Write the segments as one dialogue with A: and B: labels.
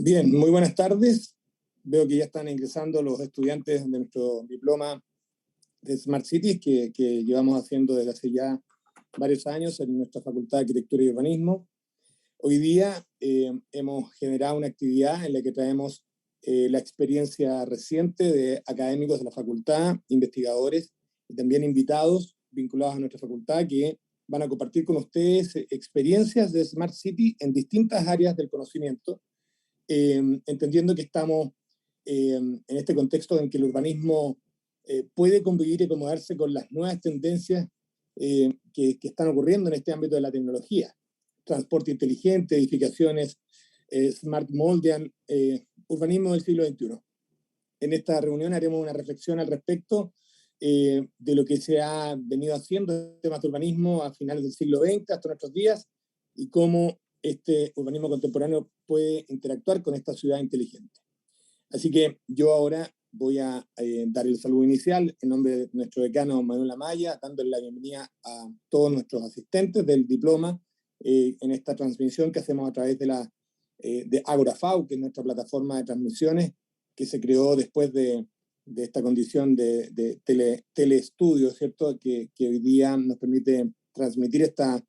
A: Bien, muy buenas tardes. Veo que ya están ingresando los estudiantes de nuestro diploma de Smart Cities que llevamos haciendo desde hace ya varios años en nuestra Facultad de Arquitectura y Urbanismo. Hoy día hemos generado una actividad en la que traemos la experiencia reciente de académicos de la facultad, investigadores y también invitados vinculados a nuestra facultad que van a compartir con ustedes experiencias de Smart City en distintas áreas del conocimiento, entendiendo que estamos en este contexto en que el urbanismo puede convivir y acomodarse con las nuevas tendencias que están ocurriendo en este ámbito de la tecnología. Transporte inteligente, edificaciones, smart moldean, urbanismo del siglo XXI. En esta reunión haremos una reflexión al respecto de lo que se ha venido haciendo en temas de urbanismo a finales del siglo XX hasta nuestros días y cómo este urbanismo contemporáneo puede interactuar con esta ciudad inteligente. Así que yo ahora voy a dar el saludo inicial en nombre de nuestro decano Manuel Amaya, dándole la bienvenida a todos nuestros asistentes del diploma en esta transmisión que hacemos a través de AgoraFAU, que es nuestra plataforma de transmisiones que se creó después de esta condición de teleestudio, ¿cierto? Que hoy día nos permite transmitir esta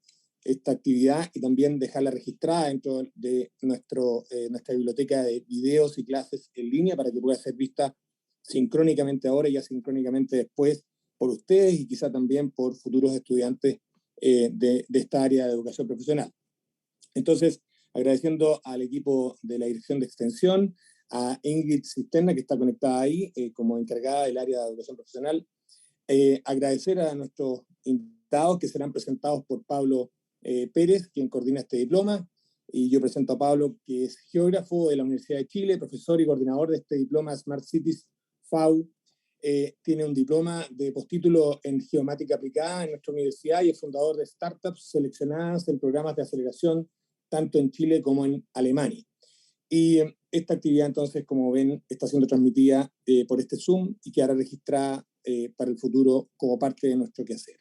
A: actividad y también dejarla registrada dentro de nuestra biblioteca de videos y clases en línea para que pueda ser vista sincrónicamente ahora y asincrónicamente después por ustedes y quizá también por futuros estudiantes de esta área de educación profesional. Entonces, agradeciendo al equipo de la Dirección de Extensión, a Ingrid Cisterna, que está conectada ahí como encargada del área de educación profesional, agradecer a nuestros invitados que serán presentados por Pablo Pérez, quien coordina este diploma, y yo presento a Pablo, que es geógrafo de la Universidad de Chile, profesor y coordinador de este diploma Smart Cities FAU. Tiene un diploma de postítulo en geomática aplicada en nuestra universidad y es fundador de startups seleccionadas en programas de aceleración tanto en Chile como en Alemania. Y esta actividad entonces, como ven, está siendo transmitida por este Zoom y quedará registrada para el futuro como parte de nuestro quehacer.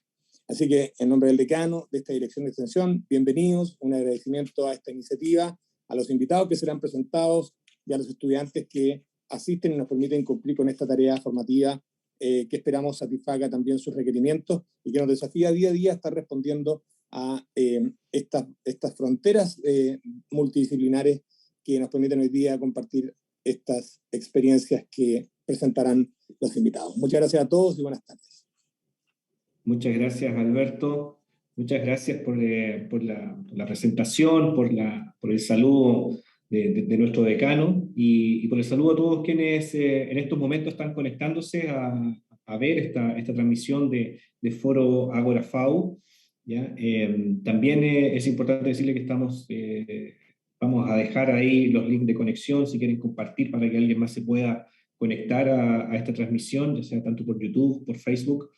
A: Así que en nombre del decano de esta Dirección de Extensión, bienvenidos, un agradecimiento a esta iniciativa, a los invitados que serán presentados y a los estudiantes que asisten y nos permiten cumplir con esta tarea formativa que esperamos satisfaga también sus requerimientos y que nos desafía día a día a estar respondiendo a estas fronteras multidisciplinares que nos permiten hoy día compartir estas experiencias que presentarán los invitados. Muchas gracias a todos y buenas tardes.
B: Muchas gracias, Alberto. Muchas gracias por la presentación, por el saludo de nuestro decano y por el saludo a todos quienes en estos momentos están conectándose a ver esta transmisión de Foro AgoraFAU. ¿Ya? También es importante decirle que vamos a dejar ahí los links de conexión si quieren compartir para que alguien más se pueda conectar a esta transmisión, ya sea tanto por YouTube, por Facebook.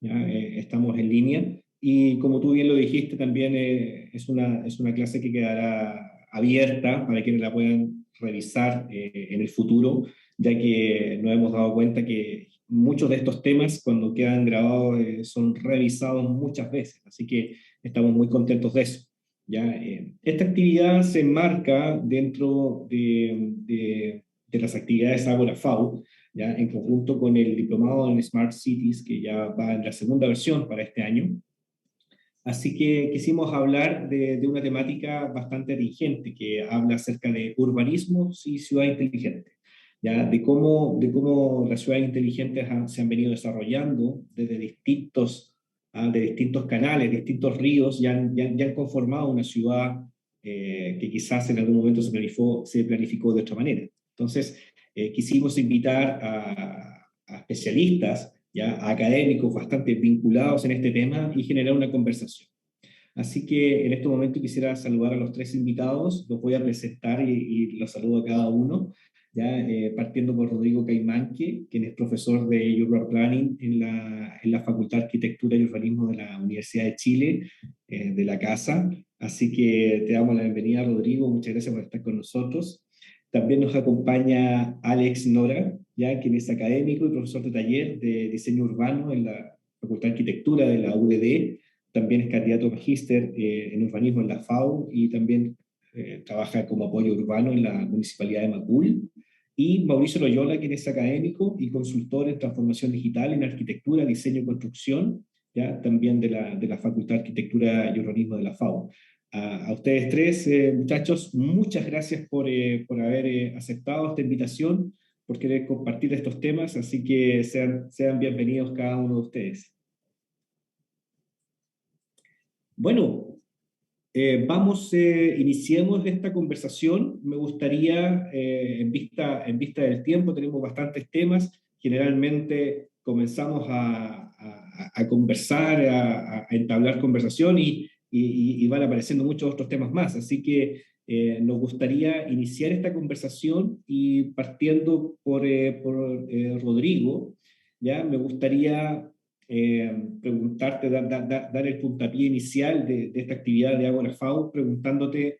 B: ¿Ya? Estamos en línea y como tú bien lo dijiste también es una clase que quedará abierta para quienes la puedan revisar en el futuro, ya que nos hemos dado cuenta que muchos de estos temas cuando quedan grabados son revisados muchas veces, así que estamos muy contentos de eso. ¿Ya? Esta actividad se enmarca dentro de las actividades AgoraFAU, ¿ya? En conjunto con el diplomado en Smart Cities, que ya va en la segunda versión para este año. Así que quisimos hablar de una temática bastante vigente, que habla acerca de urbanismo y ciudad inteligente, ¿ya? De cómo las ciudades inteligentes se han venido desarrollando desde distintos canales, distintos ríos, ya han conformado una ciudad que quizás en algún momento se planificó de otra manera. Entonces, quisimos invitar a especialistas, ya a académicos bastante vinculados en este tema y generar una conversación. Así que en este momento quisiera saludar a los tres invitados, los voy a presentar y los saludo a cada uno, ya partiendo por Rodrigo Caimanque, quien es profesor de Urban Planning en la Facultad de Arquitectura y Urbanismo de la Universidad de Chile, de la casa. Así que te damos la bienvenida, Rodrigo, muchas gracias por estar con nosotros. También nos acompaña Alex Nora, ya, quien es académico y profesor de taller de diseño urbano en la Facultad de Arquitectura de la UDD. También es candidato a magíster en urbanismo en la FAU y también trabaja como apoyo urbano en la Municipalidad de Macul, y Mauricio Loyola, quien es académico y consultor en transformación digital, en arquitectura, diseño y construcción, ¿ya? También de la Facultad de Arquitectura y Urbanismo de la FAO. A ustedes tres, muchachos, muchas gracias por haber aceptado esta invitación, por querer compartir estos temas, así que sean bienvenidos cada uno de ustedes. Bueno, iniciemos esta conversación. Me gustaría, en vista del tiempo, tenemos bastantes temas. Generalmente comenzamos a conversar, a entablar conversación y van apareciendo muchos otros temas más. Así que nos gustaría iniciar esta conversación y partiendo por Rodrigo, ¿ya? Me gustaría preguntarte, dar el puntapié inicial de esta actividad de Ágora FAO, preguntándote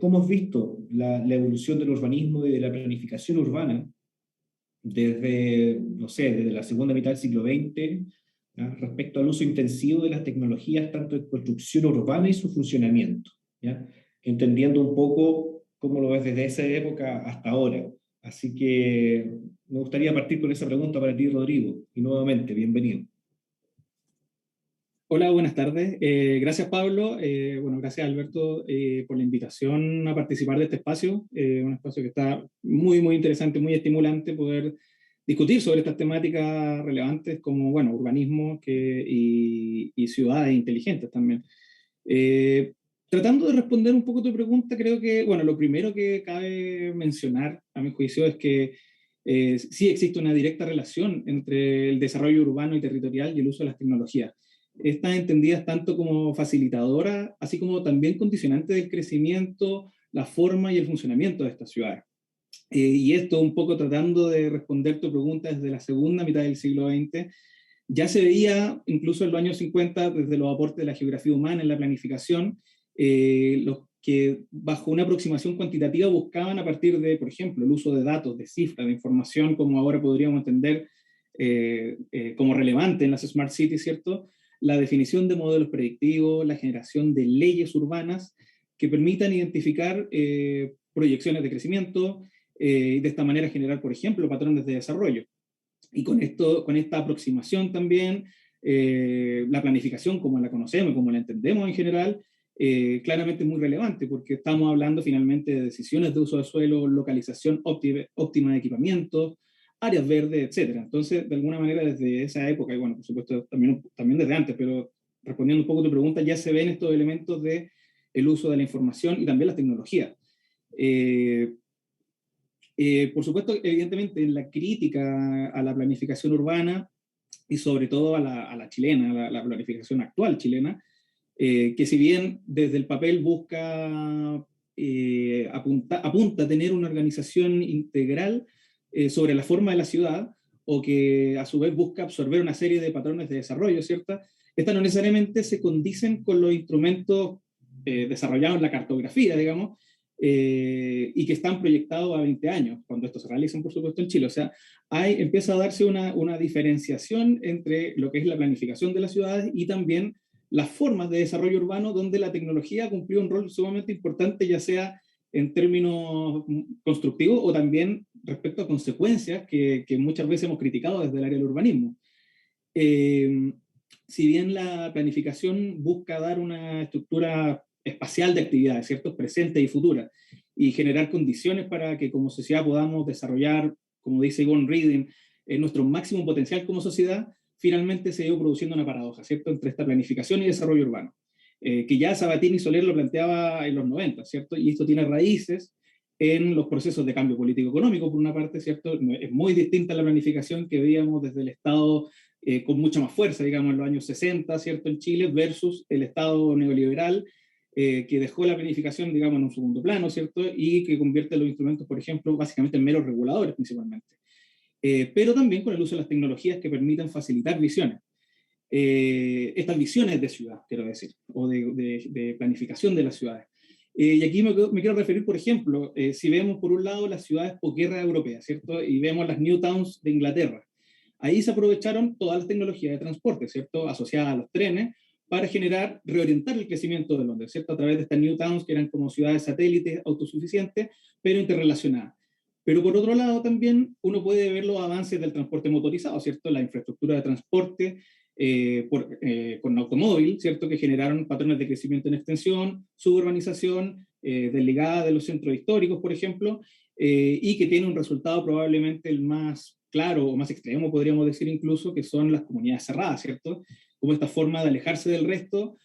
B: cómo has visto la evolución del urbanismo y de la planificación urbana desde, no sé, desde la segunda mitad del siglo XX, ¿ya? Respecto al uso intensivo de las tecnologías, tanto en construcción urbana y su funcionamiento, ¿ya? Entendiendo un poco cómo lo ves desde esa época hasta ahora. Así que me gustaría partir con esa pregunta para ti, Rodrigo, y nuevamente, bienvenido.
C: Hola, buenas tardes. Gracias, Pablo. Bueno, gracias, Alberto, por la invitación a participar de este espacio. Un espacio que está muy, muy interesante, muy estimulante poder discutir sobre estas temáticas relevantes como, bueno, urbanismo y ciudades inteligentes también. Tratando de responder un poco a tu pregunta, creo que, bueno, lo primero que cabe mencionar, a mi juicio, es que sí existe una directa relación entre el desarrollo urbano y territorial y el uso de las tecnologías. Están entendidas tanto como facilitadoras, así como también condicionantes del crecimiento, la forma y el funcionamiento de estas ciudades. Y esto un poco tratando de responder tu pregunta desde la segunda mitad del siglo XX, ya se veía incluso en los años 50 desde los aportes de la geografía humana en la planificación, los que bajo una aproximación cuantitativa buscaban a partir de, por ejemplo, el uso de datos, de cifras, de información, como ahora podríamos entender como relevante en las Smart Cities, ¿cierto? La definición de modelos predictivos, la generación de leyes urbanas que permitan identificar proyecciones de crecimiento y de esta manera generar, por ejemplo, patrones de desarrollo. Y con esta aproximación también, la planificación como la conocemos, como la entendemos en general, claramente es muy relevante porque estamos hablando finalmente de decisiones de uso de suelo, localización óptima de equipamientos, áreas verdes, etc. Entonces, de alguna manera, desde esa época, y bueno, por supuesto, también desde antes, pero respondiendo un poco a tu pregunta, ya se ven estos elementos de el uso de la información y también las tecnologías. Por supuesto, evidentemente, en la crítica a la planificación urbana y sobre todo a la chilena, la planificación actual chilena, que si bien desde el papel busca, apunta a tener una organización integral sobre la forma de la ciudad, o que a su vez busca absorber una serie de patrones de desarrollo, ¿cierto? Estas no necesariamente se condicen con los instrumentos desarrollados en la cartografía, digamos, y que están proyectados a 20 años, cuando estos se realizan, por supuesto, en Chile. O sea, empieza a darse una diferenciación entre lo que es la planificación de las ciudades y también las formas de desarrollo urbano, donde la tecnología cumplió un rol sumamente importante, ya sea en términos constructivos o también respecto a consecuencias que muchas veces hemos criticado desde el área del urbanismo. Si bien la planificación busca dar una estructura espacial de actividades, ¿cierto? Presentes y futuras, y generar condiciones para que como sociedad podamos desarrollar, como dice Yvonne Reading, nuestro máximo potencial como sociedad, finalmente se ha ido produciendo una paradoja, ¿cierto?, entre esta planificación y desarrollo urbano, que ya Sabatini y Soler lo planteaba en los 90, ¿cierto? Y esto tiene raíces en los procesos de cambio político-económico, por una parte, ¿cierto? Es muy distinta a la planificación que veíamos desde el Estado con mucha más fuerza, digamos, en los años 60, ¿cierto?, en Chile, versus el Estado neoliberal, que dejó la planificación, digamos, en un segundo plano, ¿cierto?, y que convierte los instrumentos, por ejemplo, básicamente en meros reguladores principalmente. Pero también con el uso de las tecnologías que permitan facilitar visiones. Estas visiones de ciudad, quiero decir, o de planificación de las ciudades. Y aquí me quiero referir, por ejemplo, si vemos por un lado las ciudades posguerra europeas, ¿cierto?, y vemos las New Towns de Inglaterra. Ahí se aprovecharon todas las tecnologías de transporte, ¿cierto?, asociadas a los trenes, para reorientar el crecimiento de Londres, ¿cierto? A través de estas New Towns, que eran como ciudades satélites autosuficientes, pero interrelacionadas. Pero por otro lado también uno puede ver los avances del transporte motorizado, ¿cierto? La infraestructura de transporte con automóvil, ¿cierto? Que generaron patrones de crecimiento en extensión, suburbanización, desligada de los centros históricos, por ejemplo, y que tiene un resultado probablemente el más claro o más extremo, podríamos decir incluso, que son las comunidades cerradas, ¿cierto? Como esta forma de alejarse del resto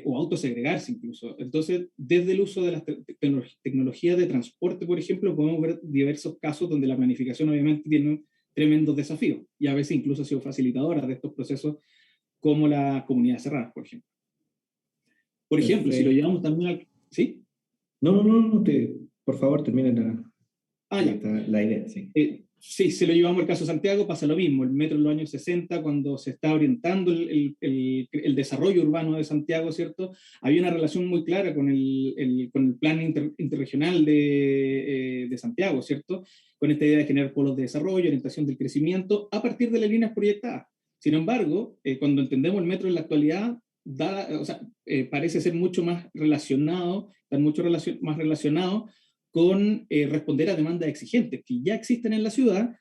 C: o autosegregarse incluso. Entonces, desde el uso de las tecnologías de transporte, por ejemplo, podemos ver diversos casos donde la planificación obviamente tiene tremendos desafíos y a veces incluso ha sido facilitadora de estos procesos como la comunidad cerrada, por ejemplo. Por ejemplo, si lo llevamos también al... ¿Sí?
B: No, por favor, termina
C: ya.
B: la idea, sí.
C: Sí, si lo llevamos al caso de Santiago, pasa lo mismo. El metro en los años 60, cuando se está orientando el desarrollo urbano de Santiago, ¿cierto? Había una relación muy clara con el plan interregional de Santiago, ¿cierto? Con esta idea de generar polos de desarrollo, orientación del crecimiento, a partir de las líneas proyectadas. Sin embargo, cuando entendemos el metro en la actualidad, parece ser mucho más relacionado, más relacionado con responder a demandas exigentes que ya existen en la ciudad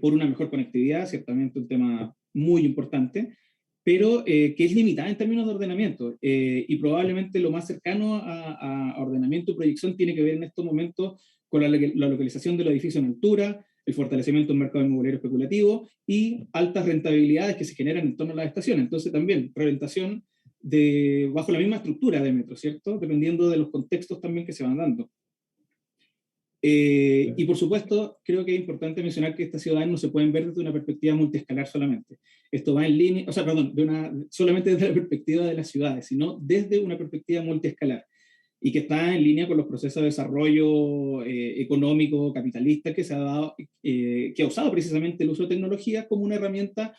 C: por una mejor conectividad, ciertamente un tema muy importante, pero que es limitada en términos de ordenamiento y probablemente lo más cercano a ordenamiento y proyección tiene que ver en estos momentos con la localización de los edificios en altura, el fortalecimiento del mercado inmobiliario especulativo y altas rentabilidades que se generan en torno a las estaciones. Entonces también reorientación bajo la misma estructura de metro, ¿cierto? Dependiendo de los contextos también que se van dando. Y por supuesto, creo que es importante mencionar que estas ciudades no se pueden ver desde una perspectiva multiescalar solamente. Esto va en línea, solamente desde la perspectiva de las ciudades, sino desde una perspectiva multiescalar y que está en línea con los procesos de desarrollo económico, capitalista que se ha dado, que ha usado precisamente el uso de tecnología como una herramienta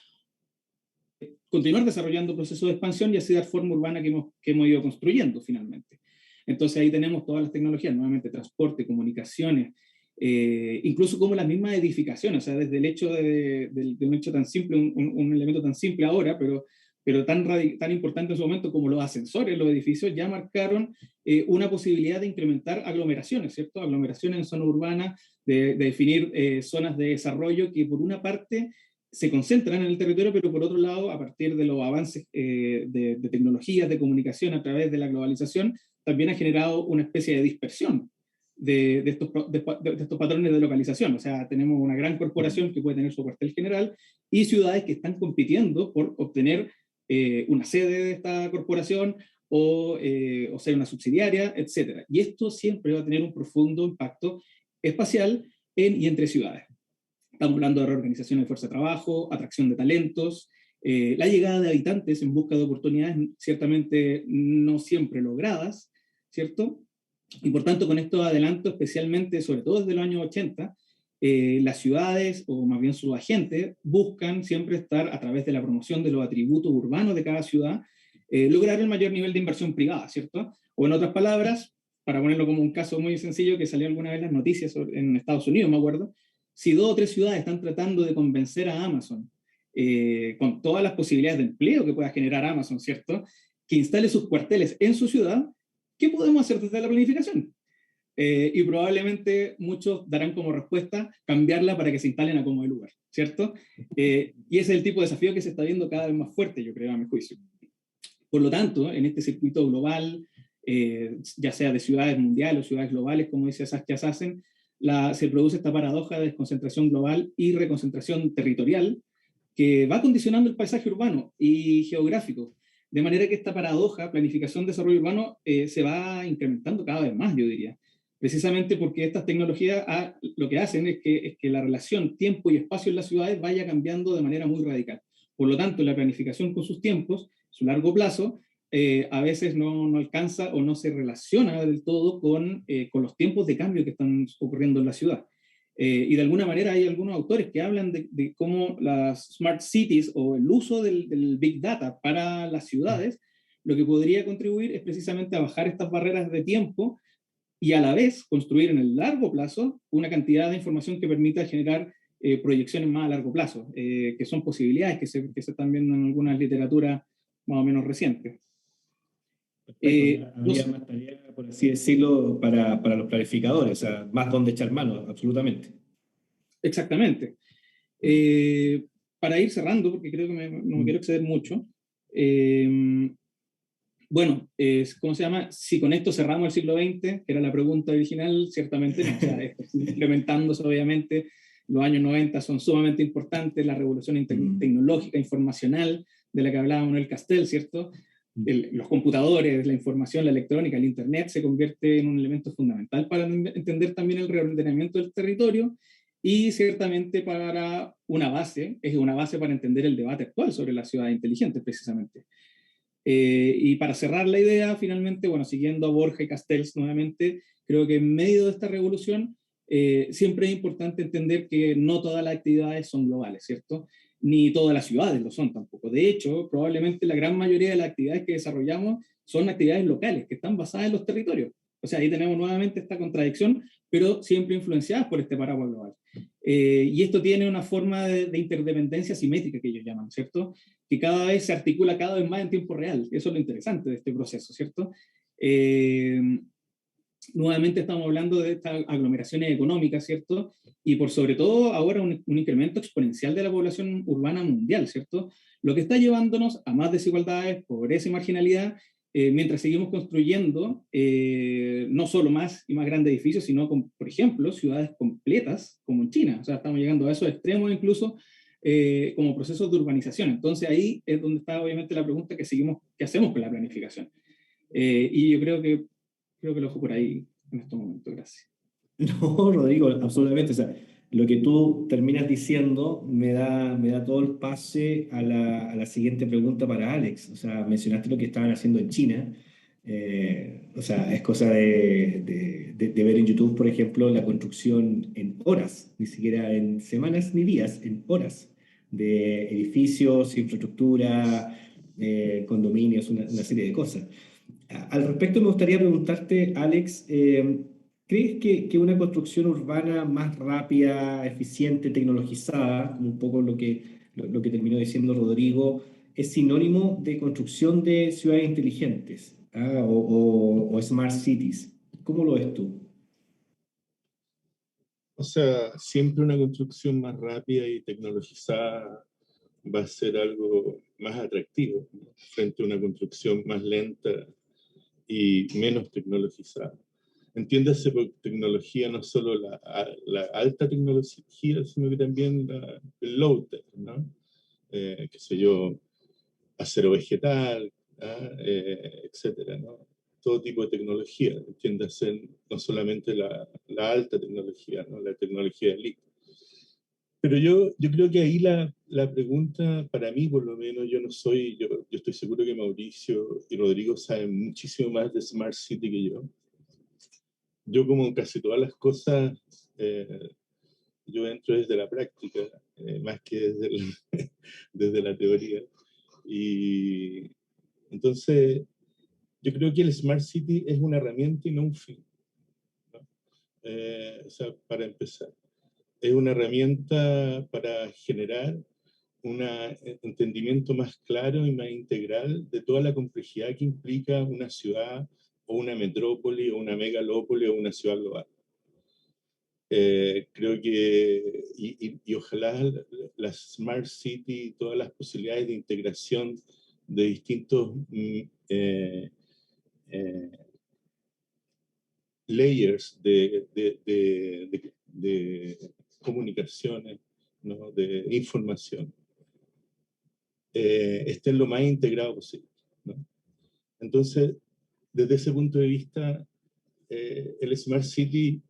C: continuar desarrollando procesos de expansión y así dar forma urbana que hemos ido construyendo finalmente. Entonces ahí tenemos todas las tecnologías, nuevamente transporte, comunicaciones, incluso como las mismas edificaciones, o sea, desde el hecho de un hecho tan simple, un elemento tan simple ahora, pero tan importante en su momento como los ascensores, los edificios, ya marcaron una posibilidad de incrementar aglomeraciones, ¿cierto? Aglomeraciones en zona urbana, de definir zonas de desarrollo que por una parte se concentran en el territorio, pero por otro lado, a partir de los avances de tecnologías, de comunicación a través de la globalización, también ha generado una especie de dispersión de estos patrones de localización. O sea, tenemos una gran corporación que puede tener su cuartel general y ciudades que están compitiendo por obtener una sede de esta corporación o ser una subsidiaria, etc. Y esto siempre va a tener un profundo impacto espacial y entre ciudades. Estamos hablando de reorganización de fuerza de trabajo, atracción de talentos, la llegada de habitantes en busca de oportunidades ciertamente no siempre logradas, ¿cierto? Y por tanto, con estos adelantos, especialmente, sobre todo desde los años 80, las ciudades, o más bien sus agentes, buscan siempre estar, a través de la promoción de los atributos urbanos de cada ciudad, lograr el mayor nivel de inversión privada, ¿cierto? O en otras palabras, para ponerlo como un caso muy sencillo que salió alguna vez en las noticias en Estados Unidos, me acuerdo, si 2 o 3 ciudades están tratando de convencer a Amazon, con todas las posibilidades de empleo que pueda generar Amazon, ¿cierto?, que instale sus cuarteles en su ciudad, ¿qué podemos hacer desde la planificación? Y probablemente muchos darán como respuesta cambiarla para que se instalen a como de lugar, ¿cierto? Y ese es el tipo de desafío que se está viendo cada vez más fuerte, yo creo, a mi juicio. Por lo tanto, en este circuito global, ya sea de ciudades mundiales o ciudades globales, como dice Saskia Sassen, se produce esta paradoja de desconcentración global y reconcentración territorial que va condicionando el paisaje urbano y geográfico, de manera que esta paradoja, planificación, desarrollo urbano, se va incrementando cada vez más, yo diría, precisamente porque estas tecnologías lo que hacen es que la relación tiempo y espacio en las ciudades vaya cambiando de manera muy radical. Por lo tanto, la planificación con sus tiempos, su largo plazo, a veces no alcanza o no se relaciona del todo con los tiempos de cambio que están ocurriendo en la ciudad. Y de alguna manera hay algunos autores que hablan de cómo las smart cities o el uso del big data para las ciudades, lo que podría contribuir es precisamente a bajar estas barreras de tiempo y a la vez construir en el largo plazo una cantidad de información que permita generar proyecciones más a largo plazo, que son posibilidades que se están viendo en algunas literaturas más o menos recientes.
B: Habría más tarea, por así decirlo, para los planificadores, o sea, más donde echar mano, absolutamente.
C: Exactamente. Para ir cerrando, porque creo que no me quiero exceder mucho, bueno, ¿cómo se llama? Si con esto cerramos el siglo XX, que era la pregunta original, ciertamente no. O sea, esto sigue implementándose, obviamente. Los años 90 son sumamente importantes, la revolución tecnológica, informacional, de la que hablaba Manuel Castel, ¿cierto? Los computadores, la información, la electrónica, el Internet se convierte en un elemento fundamental para entender también el reordenamiento del territorio y ciertamente para una base, es una base para entender el debate actual sobre las ciudades inteligentes, precisamente. Y para cerrar la idea, finalmente, bueno, siguiendo a Borja y Castells nuevamente, creo que en medio de esta revolución siempre es importante entender que no todas las actividades son globales, ¿cierto? Ni todas las ciudades lo son tampoco. De hecho, probablemente la gran mayoría de las actividades que desarrollamos son actividades locales, que están basadas en los territorios. O sea, ahí tenemos nuevamente esta contradicción, pero siempre influenciadas por este paraguas global. Y esto tiene una forma de interdependencia simétrica que ellos llaman, ¿cierto? Que cada vez se articula cada vez más en tiempo real. Eso es lo interesante de este proceso, ¿cierto? Nuevamente estamos hablando de estas aglomeraciones económicas, ¿cierto? Y por sobre todo ahora un incremento exponencial de la población urbana mundial, ¿cierto? Lo que está llevándonos a más desigualdades, pobreza y marginalidad, mientras seguimos construyendo no solo más y más grandes edificios, sino, por ejemplo, ciudades completas como en China. O sea, estamos llegando a esos extremos incluso como procesos de urbanización. Entonces ahí es donde está obviamente la pregunta que seguimos, ¿qué hacemos con la planificación? Y yo creo que lo dejo por ahí en estos momentos. Gracias.
B: No, Rodrigo, absolutamente. O sea, lo que tú terminas diciendo me da todo el pase a la siguiente pregunta para Alex. O sea, mencionaste lo que estaban haciendo en China. O sea, es cosa de ver en YouTube, por ejemplo, la construcción en horas, ni siquiera en semanas ni días, en horas, de edificios, infraestructura, condominios, una serie de cosas. Al respecto, me gustaría preguntarte, Alex, ¿crees que una construcción urbana más rápida, eficiente, tecnologizada, como un poco lo que terminó diciendo Rodrigo, es sinónimo de construcción de ciudades inteligentes, o smart cities? ¿Cómo lo ves tú?
D: O sea, siempre una construcción más rápida y tecnologizada va a ser algo más atractivo, ¿no? Frente a una construcción más lenta y menos tecnologizada. Entiéndase por tecnología no solo la alta tecnología, sino que también el low tech, ¿no? Qué sé yo, acero vegetal, etcétera, ¿no? Todo tipo de tecnología, entiéndase no solamente la alta tecnología, ¿no? La tecnología elite. Pero yo creo que ahí la pregunta, para mí por lo menos, yo estoy seguro que Mauricio y Rodrigo saben muchísimo más de Smart City que yo. Yo, como en casi todas las cosas, yo entro desde la práctica, más que desde la teoría. Y entonces, yo creo que el Smart City es una herramienta y no un fin, ¿no? O sea, para empezar, es una herramienta para generar un entendimiento más claro y más integral de toda la complejidad que implica una ciudad o una metrópoli o una megalópoli o una ciudad global. Creo que, y ojalá las Smart City, todas las posibilidades de integración de distintos layers de comunicaciones, ¿no? De información, estén lo más integrado posible, ¿no? Entonces, desde ese punto de vista, el Smart City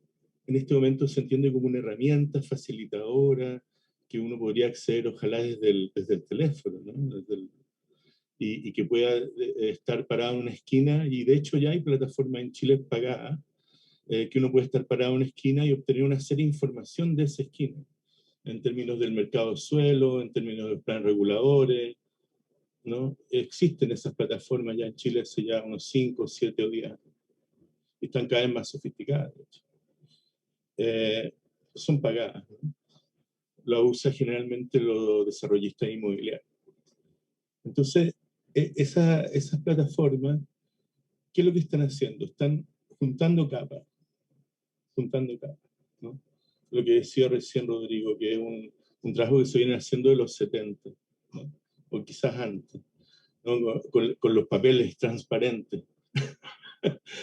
D: en este momento se entiende como una herramienta facilitadora que uno podría acceder, ojalá, desde el teléfono, ¿no? Y que pueda estar parado en una esquina, y de hecho ya hay plataformas en Chile pagadas, que uno puede estar parado en una esquina y obtener una serie de información de esa esquina, en términos del mercado de suelo, en términos de planes reguladores, ¿no? Existen esas plataformas ya en Chile hace ya unos 5, 7 o 10 años. Y están cada vez más sofisticadas, de hecho. Son pagadas, ¿no? Lo usa generalmente los desarrollistas inmobiliarios. Entonces, esas plataformas, ¿qué es lo que están haciendo? Están juntando capas, ¿no? Lo que decía recién Rodrigo, que es un trabajo que se viene haciendo de los 70, ¿no? O quizás antes, ¿no? Con los papeles transparentes.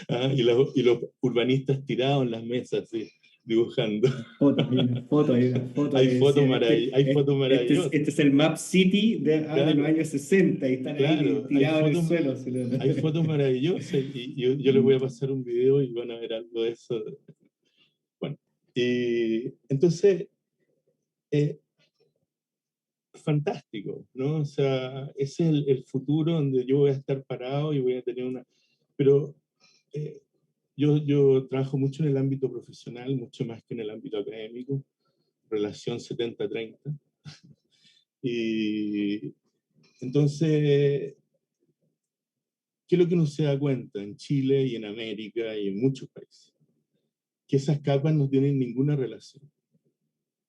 D: ¿Ah? Y los urbanistas tirados en las mesas, ¿sí? Dibujando.
B: Hay una foto
D: Hay
B: que
D: fotos
B: decía,
D: maravillosas.
B: este es el Map City de
D: Claro,
B: los años 60 y están
D: claro,
B: ahí tirados en el suelo.
D: hay fotos maravillosas y yo les voy a pasar un video y van a ver algo de eso. Bueno, y entonces, fantástico, ¿no? O sea, ese es el futuro donde yo voy a estar parado y voy a tener una... Pero yo trabajo mucho en el ámbito profesional, mucho más que en el ámbito académico, relación 70-30. Y entonces, ¿qué es lo que uno se da cuenta en Chile y en América y en muchos países? Que esas capas no tienen ninguna relación,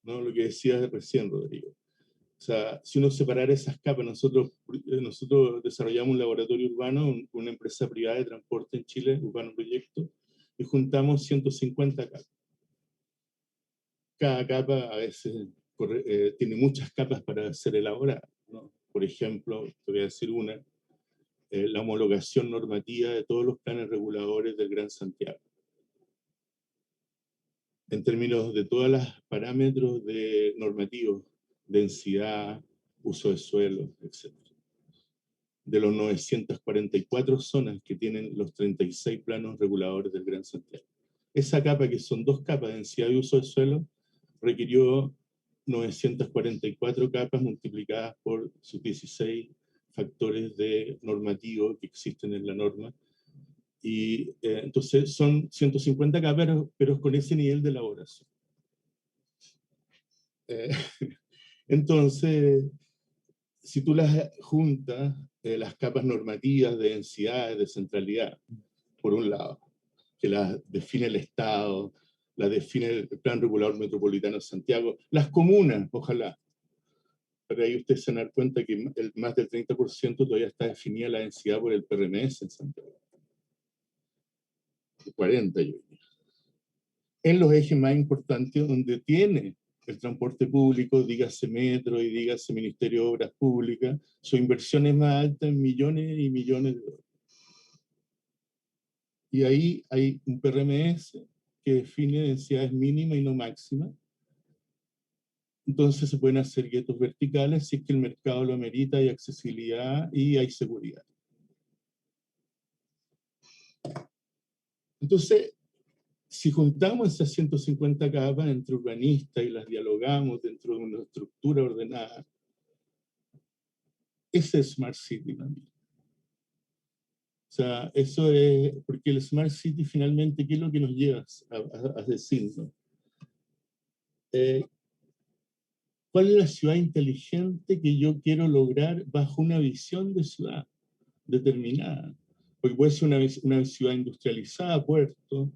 D: ¿no? Lo que decía recién, Rodrigo. O sea, si uno separara esas capas, nosotros desarrollamos un laboratorio urbano, una empresa privada de transporte en Chile, Urbano Proyecto, y juntamos 150 capas. Cada capa a veces tiene muchas capas para ser elaborada, ¿no? Por ejemplo, te voy a decir una, la homologación normativa de todos los planes reguladores del Gran Santiago, en términos de todos los parámetros normativos, densidad, uso de suelo, etc. De los 944 zonas que tienen los 36 planos reguladores del Gran Santiago. Esa capa, que son 2 capas de densidad y uso de suelo, requirió 944 capas multiplicadas por sus 16 factores de normativo que existen en la norma. Y entonces son 150 capas, pero con ese nivel de elaboración. Entonces, si tú las juntas, las capas normativas de densidad, de centralidad, por un lado, que las define el Estado, las define el Plan Regulador Metropolitano de Santiago, las comunas, ojalá. Pero ahí ustedes se dan cuenta que más del 30% todavía está definida la densidad por el PRMS en Santiago. 40, yo diría. En los ejes más importantes donde tiene el transporte público, dígase metro y dígase Ministerio de Obras Públicas, su inversión es más alta en millones y millones de dólares. Y ahí hay un PRMS que define densidades mínimas y no máximas. Entonces se pueden hacer guetos verticales si es que el mercado lo amerita, hay accesibilidad y hay seguridad. Entonces, si juntamos esas 150 capas entre urbanistas y las dialogamos dentro de una estructura ordenada, ese es Smart City también. O sea, eso es, porque el Smart City finalmente, ¿qué es lo que nos lleva a decirnos? ¿Cuál es la ciudad inteligente que yo quiero lograr bajo una visión de ciudad determinada? Porque puede ser una ciudad industrializada, puerto,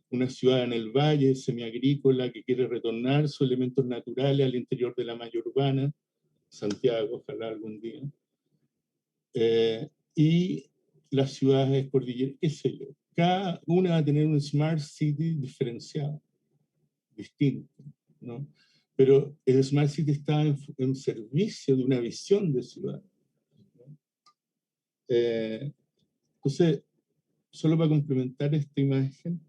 D: una ciudad en el valle, semiagrícola, que quiere retornar sus elementos naturales al interior de la malla urbana, Santiago, ojalá algún día. Y las ciudades cordilleras, qué sé yo. Cada una va a tener un Smart City diferenciado, distinto, ¿no? Pero el Smart City está en servicio de una visión de ciudad, ¿no? Entonces, solo para complementar esta imagen,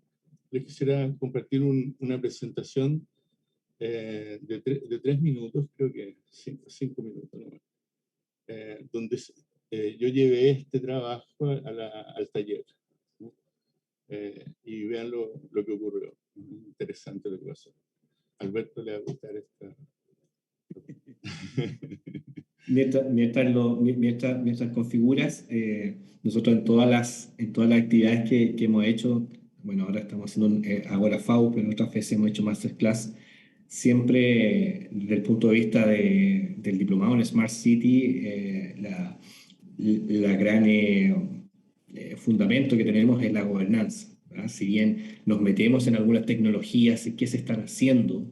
D: les quisiera compartir una presentación de 3 minutos, creo que 5 minutos nomás, donde yo llevé este trabajo al taller, ¿no? Y vean lo que ocurrió. Interesante lo que pasó. Alberto le va a gustar esta.
B: Mientras configuras, nosotros en todas las actividades que hemos hecho, bueno, ahora estamos haciendo Agora FAU, pero otras veces hemos hecho Masterclass, siempre desde el punto de vista del diplomado en Smart City, la gran fundamento que tenemos es la gobernanza, ¿verdad? Si bien nos metemos en algunas tecnologías y qué se están haciendo,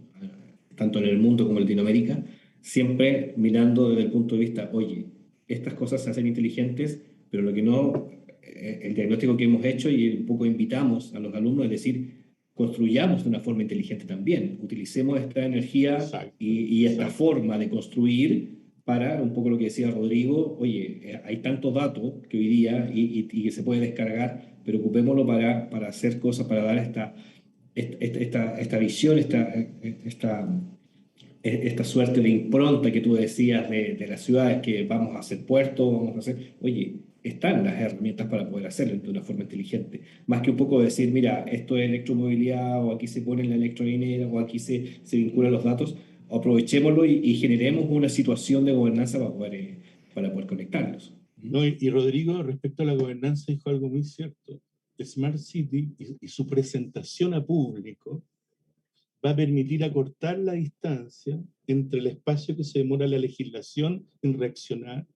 B: tanto en el mundo como en Latinoamérica, siempre mirando desde el punto de vista, oye, estas cosas se hacen inteligentes, pero lo que no, el diagnóstico que hemos hecho y un poco invitamos a los alumnos es decir, construyamos de una forma inteligente también, utilicemos esta energía y esta forma de construir para, un poco lo que decía Rodrigo, oye, hay tanto dato que hoy día y que se puede descargar, pero ocupémoslo para hacer cosas, para dar esta visión, esta suerte de impronta que tú decías de las ciudades, que vamos a hacer puertos, vamos a hacer, oye, están las herramientas para poder hacerlo de una forma inteligente. Más que un poco decir, mira, esto es electromovilidad, o aquí se pone la electrolinera, o aquí se vinculan los datos, aprovechémoslo y generemos una situación de gobernanza para poder conectarlos.
D: No, y Rodrigo, respecto a la gobernanza, dijo algo muy cierto. Smart City y su presentación a público va a permitir acortar la distancia entre el espacio que se demora la legislación en reaccionar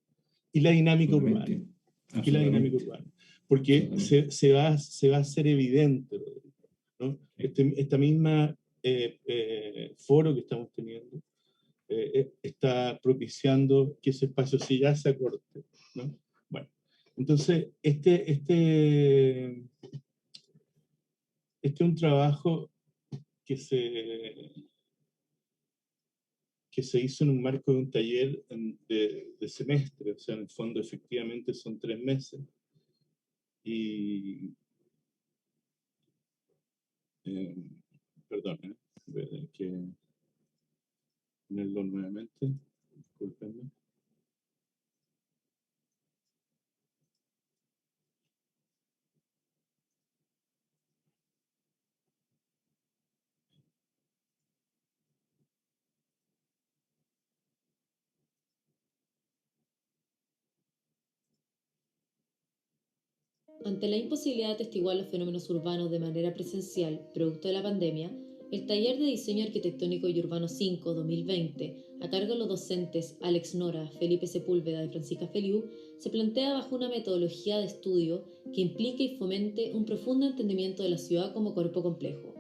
D: y la dinámica urbana. Y la dinámica urbana. Porque se va a hacer evidente, ¿no? Esta misma foro que estamos teniendo está propiciando que ese espacio sí ya se acorte, ¿no? Bueno, entonces este es un trabajo que se hizo en un marco de un taller de semestre, o sea, en el fondo efectivamente son 3 meses. Y, perdón, hay que ponerlo nuevamente, discúlpenme.
E: Ante la imposibilidad de atestiguar los fenómenos urbanos de manera presencial, producto de la pandemia, el Taller de Diseño Arquitectónico y Urbano 5 2020, a cargo de los docentes Alex Nora, Felipe Sepúlveda y Francisca Feliu, se plantea bajo una metodología de estudio que implique y fomente un profundo entendimiento de la ciudad como cuerpo complejo.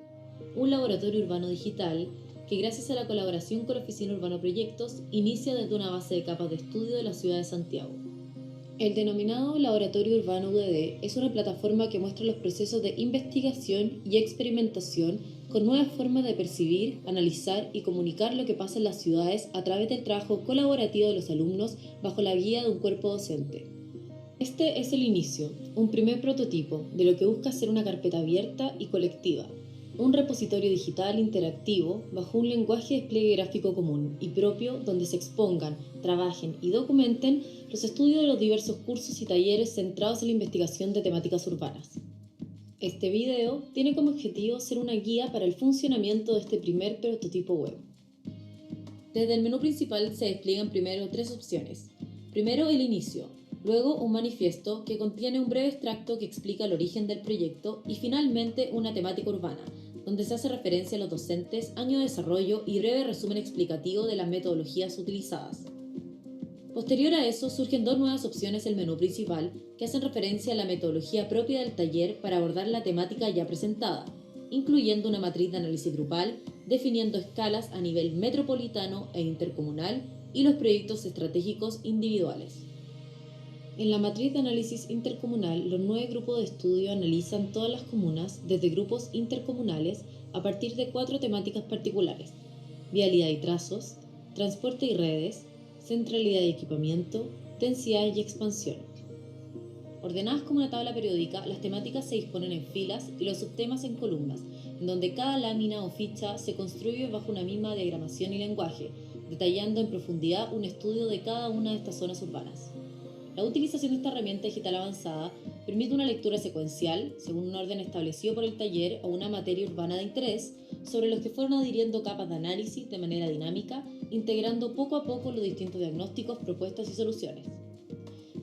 E: Un laboratorio urbano digital que, gracias a la colaboración con la Oficina Urbano Proyectos, inicia desde una base de capas de estudio de la ciudad de Santiago. El denominado Laboratorio Urbano UDD es una plataforma que muestra los procesos de investigación y experimentación con nuevas formas de percibir, analizar y comunicar lo que pasa en las ciudades a través del trabajo colaborativo de los alumnos bajo la guía de un cuerpo docente. Este es el inicio, un primer prototipo de lo que busca ser una carpeta abierta y colectiva, un repositorio digital interactivo bajo un lenguaje de despliegue gráfico común y propio donde se expongan, trabajen y documenten los estudios de los diversos cursos y talleres centrados en la investigación de temáticas urbanas. Este video tiene como objetivo ser una guía para el funcionamiento de este primer prototipo web. Desde el menú principal se despliegan primero 3 opciones. Primero, el inicio, luego un manifiesto que contiene un breve extracto que explica el origen del proyecto y finalmente una temática urbana, donde se hace referencia a los docentes, año de desarrollo y breve resumen explicativo de las metodologías utilizadas. Posterior a eso surgen 2 nuevas opciones en el menú principal que hacen referencia a la metodología propia del taller para abordar la temática ya presentada, incluyendo una matriz de análisis grupal, definiendo escalas a nivel metropolitano e intercomunal y los proyectos estratégicos individuales. En la matriz de análisis intercomunal, los 9 grupos de estudio analizan todas las comunas desde grupos intercomunales a partir de 4 temáticas particulares: vialidad y trazos, transporte y redes, centralidad y equipamiento, densidad y expansión. Ordenadas como una tabla periódica, las temáticas se disponen en filas y los subtemas en columnas, en donde cada lámina o ficha se construye bajo una misma diagramación y lenguaje, detallando en profundidad un estudio de cada una de estas zonas urbanas. La utilización de esta herramienta digital avanzada permite una lectura secuencial, según un orden establecido por el taller o una materia urbana de interés, sobre los que fueron adhiriendo capas de análisis de manera dinámica, integrando poco a poco los distintos diagnósticos, propuestas y soluciones.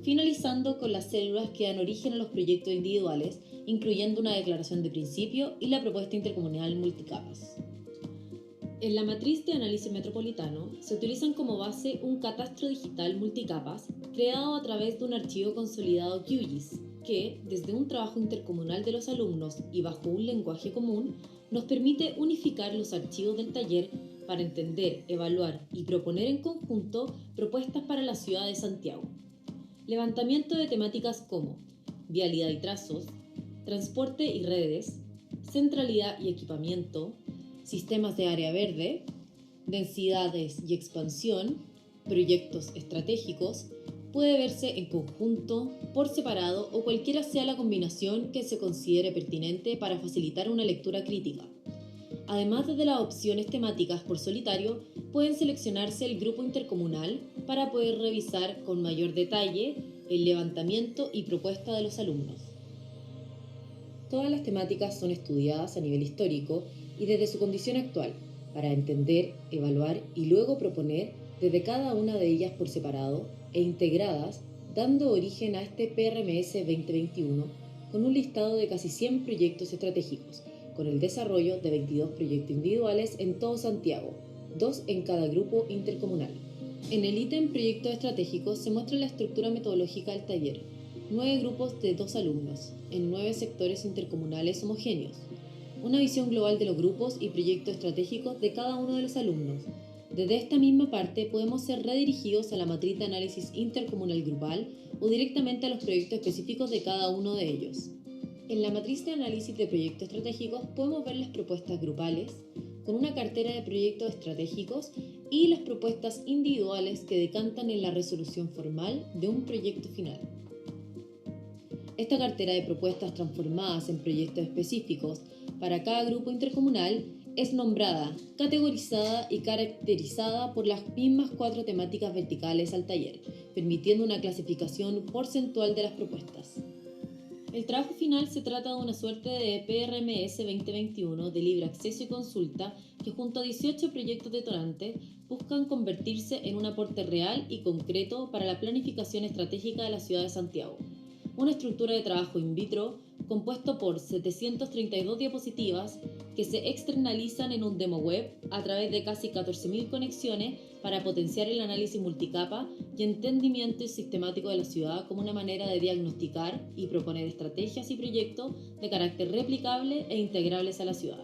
E: Finalizando con las células que dan origen a los proyectos individuales, incluyendo una declaración de principio y la propuesta intercomunal multicapas. En la matriz de análisis metropolitano se utilizan como base un catastro digital multicapas creado a través de un archivo consolidado QGIS que, desde un trabajo intercomunal de los alumnos y bajo un lenguaje común, nos permite unificar los archivos del taller para entender, evaluar y proponer en conjunto propuestas para la ciudad de Santiago. levantamiento de temáticas como vialidad y trazos, transporte y redes, centralidad y equipamiento, sistemas de área verde, densidades y expansión, proyectos estratégicos, puede verse en conjunto, por separado o cualquiera sea la combinación que se considere pertinente para facilitar una lectura crítica. Además de las opciones temáticas por solitario, pueden seleccionarse el grupo intercomunal para poder revisar con mayor detalle el levantamiento y propuesta de los alumnos. Todas las temáticas son estudiadas a nivel histórico y desde su condición actual, para entender, evaluar y luego proponer desde cada una de ellas por separado e integradas, dando origen a este PRMS 2021 con un listado de casi 100 proyectos estratégicos, con el desarrollo de 22 proyectos individuales en todo Santiago, 2 en cada grupo intercomunal. En el ítem Proyectos Estratégicos se muestra la estructura metodológica del taller, 9 grupos de 2 alumnos, en 9 sectores intercomunales homogéneos, una visión global de los grupos y proyectos estratégicos de cada uno de los alumnos. Desde esta misma parte podemos ser redirigidos a la matriz de análisis intercomunal grupal o directamente a los proyectos específicos de cada uno de ellos. En la matriz de análisis de proyectos estratégicos podemos ver las propuestas grupales, con una cartera de proyectos estratégicos y las propuestas individuales que decantan en la resolución formal de un proyecto final. Esta cartera de propuestas transformadas en proyectos específicos para cada grupo intercomunal es nombrada, categorizada y caracterizada por las mismas 4 temáticas verticales al taller, permitiendo una clasificación porcentual de las propuestas. El trabajo final se trata de una suerte de PRMS 2021 de libre acceso y consulta que junto a 18 proyectos detonantes buscan convertirse en un aporte real y concreto para la planificación estratégica de la ciudad de Santiago. Una estructura de trabajo in vitro compuesto por 732 diapositivas que se externalizan en un demo web a través de casi 14.000 conexiones para potenciar el análisis multicapa y entendimiento sistemático de la ciudad como una manera de diagnosticar y proponer estrategias y proyectos de carácter replicable e integrables a la ciudad.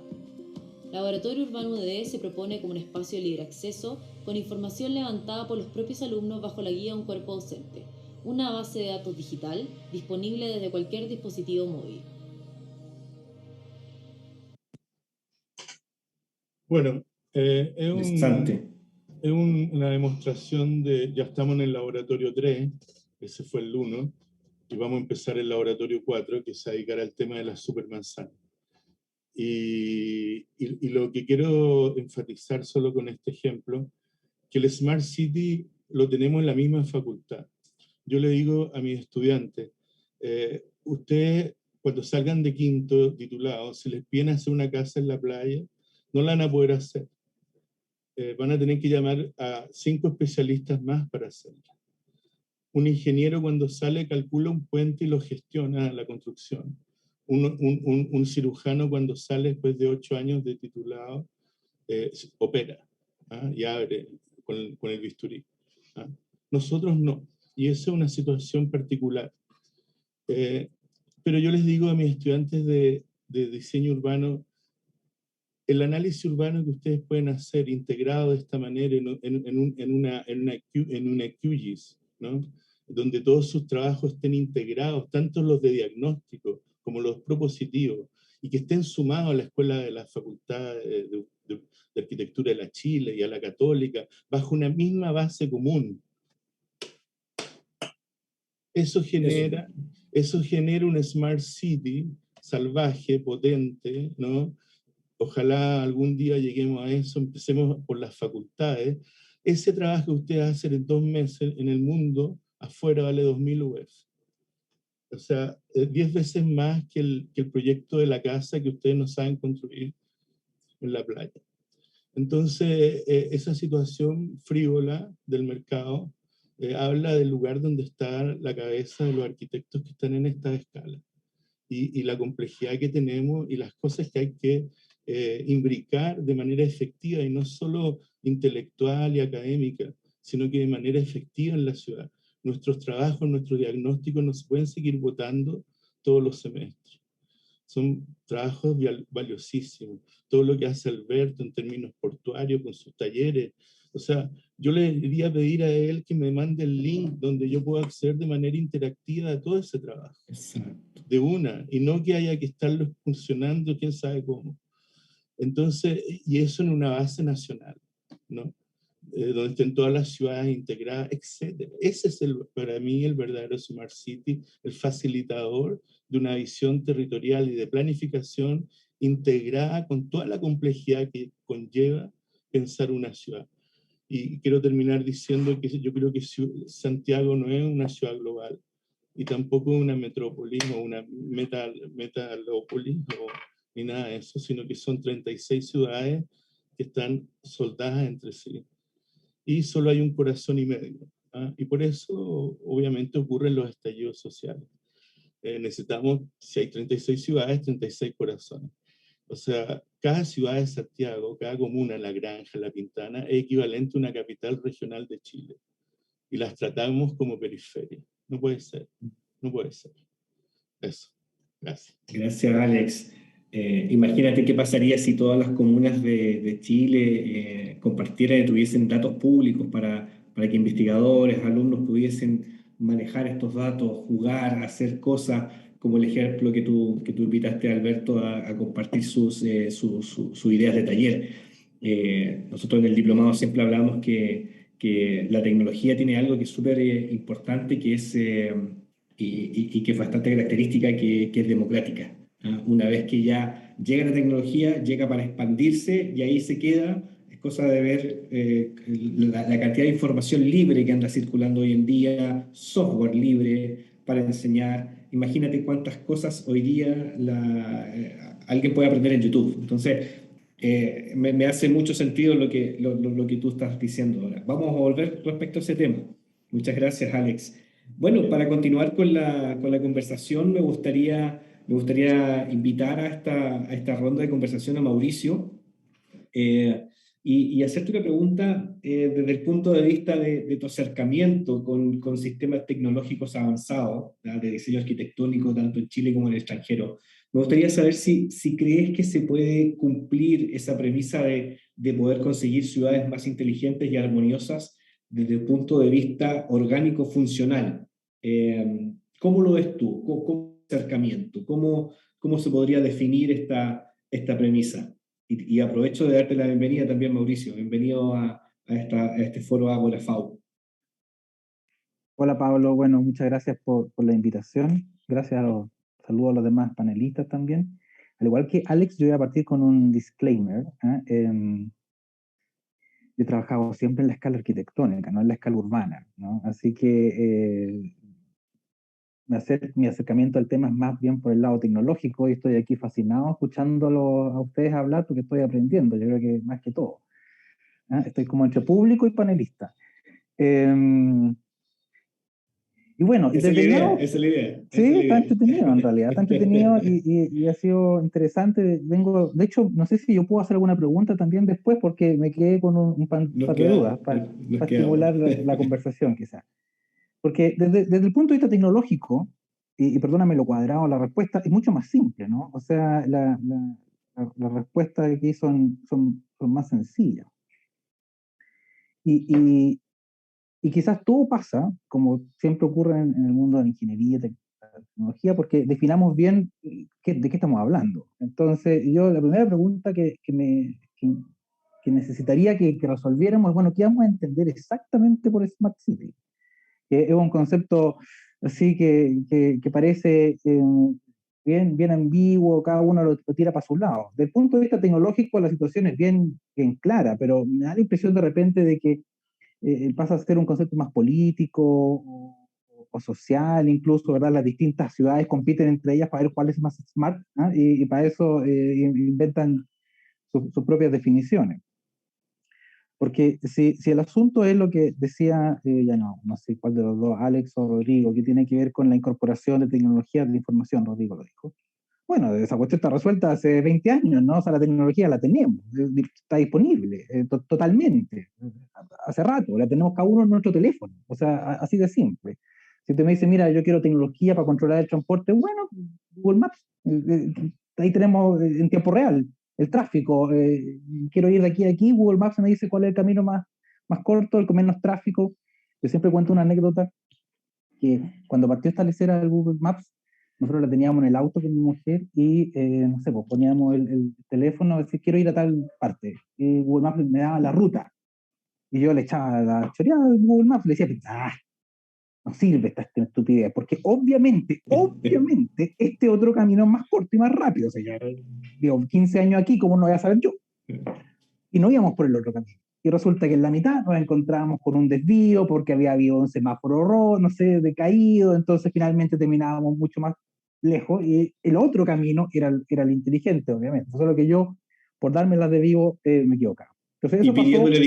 E: Laboratorio Urbano UDD se propone como un espacio de libre acceso con información levantada por los propios alumnos bajo la guía de un cuerpo docente, una base de datos digital disponible desde cualquier dispositivo móvil.
D: Bueno,
B: Interesante.
D: es una demostración de, ya estamos en el laboratorio 3, ese fue el 1, y vamos a empezar el laboratorio 4, que se dedicará al tema de las supermanzanas. Y lo que quiero enfatizar solo con este ejemplo, que el Smart City lo tenemos en la misma facultad. Yo le digo a mis estudiantes, ustedes cuando salgan de quinto titulados, si les piden hacer una casa en la playa, no la van a poder hacer. Van a tener que llamar a 5 especialistas más para hacerla. Un ingeniero cuando sale calcula un puente y lo gestiona la construcción. Un cirujano cuando sale después de 8 años de titulado opera y abre con el bisturí. Nosotros no, y esa es una situación particular. Pero yo les digo a mis estudiantes de diseño urbano, el análisis urbano que ustedes pueden hacer integrado de esta manera en una QGIS, ¿no? Donde todos sus trabajos estén integrados, tanto los de diagnóstico como los propositivos, y que estén sumados a la escuela de la Facultad de Arquitectura de la Chile y a la Católica, bajo una misma base común. Eso genera un Smart City salvaje, potente, ¿no? Ojalá algún día lleguemos a eso, empecemos por las facultades. Ese trabajo que ustedes hacen en 2 meses en el mundo, afuera vale 2.000 UF. O sea, 10 veces más que el proyecto de la casa que ustedes no saben construir en la playa. Entonces, esa situación frívola del mercado habla del lugar donde está la cabeza de los arquitectos que están en esta escala. Y la complejidad que tenemos y las cosas que hay que imbricar de manera efectiva y no solo intelectual y académica, sino que de manera efectiva en la ciudad. Nuestros trabajos, nuestros diagnósticos no se pueden seguir votando todos los semestres. Son trabajos valiosísimos. Todo lo que hace Alberto en términos portuarios con sus talleres O sea, yo le iría pedir a él que me mande el link donde yo pueda acceder de manera interactiva a todo ese trabajo.
B: Exacto.
D: De una, y no que haya que estarlo funcionando quién sabe cómo. Entonces, y eso en una base nacional, ¿no? Donde estén todas las ciudades integradas, etc. Ese es para mí el verdadero Smart City, el facilitador de una visión territorial y de planificación integrada con toda la complejidad que conlleva pensar una ciudad. Y quiero terminar diciendo que yo creo que Santiago no es una ciudad global y tampoco una metrópolis o una metalópolis ni nada de eso, sino que son 36 ciudades que están soldadas entre sí. Y solo hay un corazón y medio. ¿Ah? Y por eso, obviamente, ocurren los estallidos sociales. Necesitamos, si hay 36 ciudades, 36 corazones. O sea, cada ciudad de Santiago, cada comuna, La Granja, La Pintana, es equivalente a una capital regional de Chile. Y las tratamos como periferia. No puede ser. No puede ser. Eso. Gracias.
B: Gracias, Alex. Imagínate qué pasaría si todas las comunas de Chile compartieran y tuviesen datos públicos para que investigadores, alumnos pudiesen manejar estos datos, jugar, hacer cosas, como el ejemplo que tú invitaste a Alberto a compartir sus ideas de taller. Nosotros en el diplomado siempre hablamos que la tecnología tiene algo que es súper importante, que es... y que es bastante característica, que es democrática. Una vez que ya llega la tecnología, llega para expandirse y ahí se queda. Es cosa de ver la cantidad de información libre que anda circulando hoy en día, software libre para enseñar. Imagínate cuántas cosas hoy día alguien puede aprender en YouTube. Entonces, me hace mucho sentido lo que tú estás diciendo ahora. Vamos a volver respecto a ese tema. Muchas gracias, Alex. Bueno, para continuar con la conversación, me gustaría invitar a esta ronda de conversación a Mauricio y hacerte una pregunta desde el punto de vista de tu acercamiento con sistemas tecnológicos avanzados, ¿verdad? De diseño arquitectónico, tanto en Chile como en el extranjero. Me gustaría saber si crees que se puede cumplir esa premisa de poder conseguir ciudades más inteligentes y armoniosas desde el punto de vista orgánico funcional. ¿Cómo lo ves tú? ¿Cómo acercamiento? ¿Cómo se podría definir esta premisa? Y aprovecho de darte la bienvenida también, Mauricio. Bienvenido a este foro Ágora FAU.
F: Hola Pablo, bueno, muchas gracias por la invitación. Saludo a los demás panelistas también. Al igual que Alex, yo voy a partir con un disclaimer. Yo he trabajado siempre en la escala arquitectónica, no en la escala urbana, ¿no? Así que mi acercamiento al tema es más bien por el lado tecnológico y estoy aquí fascinado escuchándolo a ustedes hablar porque estoy aprendiendo, yo creo que más que todo. Estoy como entre público y panelista. Y bueno,
B: esa es la idea.
F: Sí, está entretenido en realidad, está entretenido y ha sido interesante. De hecho, no sé si yo puedo hacer alguna pregunta también después porque me quedé con un par de dudas para estimular la conversación quizás. Porque desde el punto de vista tecnológico, y perdóname lo cuadrado, la respuesta es mucho más simple, ¿no? O sea, la respuesta de aquí son más sencillas. Y quizás todo pasa, como siempre ocurre en el mundo de la ingeniería y tecnología, porque definamos bien de qué estamos hablando. Entonces, la primera pregunta que necesitaría que resolviéramos es, bueno, ¿qué vamos a entender exactamente por Smart City? Que es un concepto así que parece bien ambiguo, cada uno lo tira para su lado. Desde el punto de vista tecnológico, la situación es bien clara, pero me da la impresión de repente de que pasa a ser un concepto más político o social, incluso, ¿verdad? Las distintas ciudades compiten entre ellas para ver cuál es más smart, ¿eh? Y para eso inventan sus propias definiciones. Porque si el asunto es lo que decía, ya no sé cuál de los dos, Alex o Rodrigo, que tiene que ver con la incorporación de tecnologías de información, Rodrigo lo dijo. Bueno, esa cuestión está resuelta hace 20 años, ¿no? O sea, la tecnología la tenemos, está disponible totalmente. Hace rato, la tenemos cada uno en nuestro teléfono. O sea, así de simple. Si usted me dice, mira, yo quiero tecnología para controlar el transporte, bueno, Google Maps. Ahí tenemos en tiempo real el tráfico. Quiero ir de aquí a aquí, Google Maps me dice cuál es el camino más más corto, el con menos tráfico. Yo siempre cuento una anécdota que cuando partió a establecer el Google Maps, nosotros la teníamos en el auto con mi mujer y, no sé, pues poníamos el teléfono, decir, quiero ir a tal parte. Y Google Maps me daba la ruta. Y yo le echaba la choreada al Google Maps, le decía, no sirve esta estupidez, porque obviamente, este otro camino es más corto y más rápido. O sea, ya, digo, 15 años aquí, ¿cómo no voy a saber yo? Y no íbamos por el otro camino. Y resulta que en la mitad nos encontrábamos con un desvío porque había habido un semáforo rojo, no sé, decaído, entonces finalmente terminábamos mucho más lejos y el otro camino era el inteligente, obviamente. Solo que yo, por darme las de vivo, me equivocaba. Entonces
B: Y
F: eso pasó
B: pidiéndole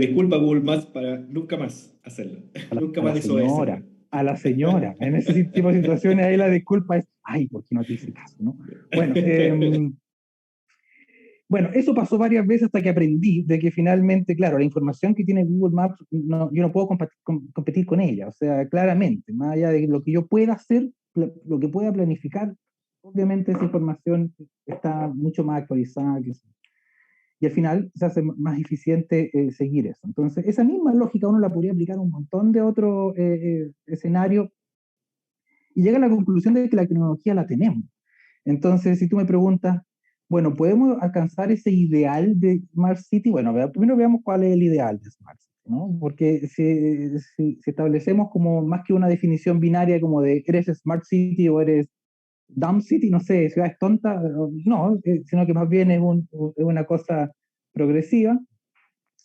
B: disculpas a Google Maps para nunca más hacerlo. Nunca
F: a
B: más
F: la
B: desobedecerlo.
F: señora, a la señora. En ese tipo de situaciones ahí la disculpa es, ay, ¿por qué no te hice caso? ¿No? Bueno, bueno, eso pasó varias veces hasta que aprendí de que finalmente, claro, la información que tiene Google Maps, yo no puedo competir con ella. O sea, claramente, más allá de lo que yo pueda hacer, lo que pueda planificar, obviamente esa información está mucho más actualizada que eso. Y al final se hace más eficiente seguir eso. Entonces, esa misma lógica uno la podría aplicar a un montón de otros escenarios y llega a la conclusión de que la tecnología la tenemos. Entonces, si tú me preguntas, bueno, ¿podemos alcanzar ese ideal de Smart City? Bueno, primero veamos cuál es el ideal de Smart City, ¿no? Porque si establecemos como más que una definición binaria como de eres Smart City o eres Dumb City, no sé, ciudades tontas, no, sino que más bien es una cosa progresiva,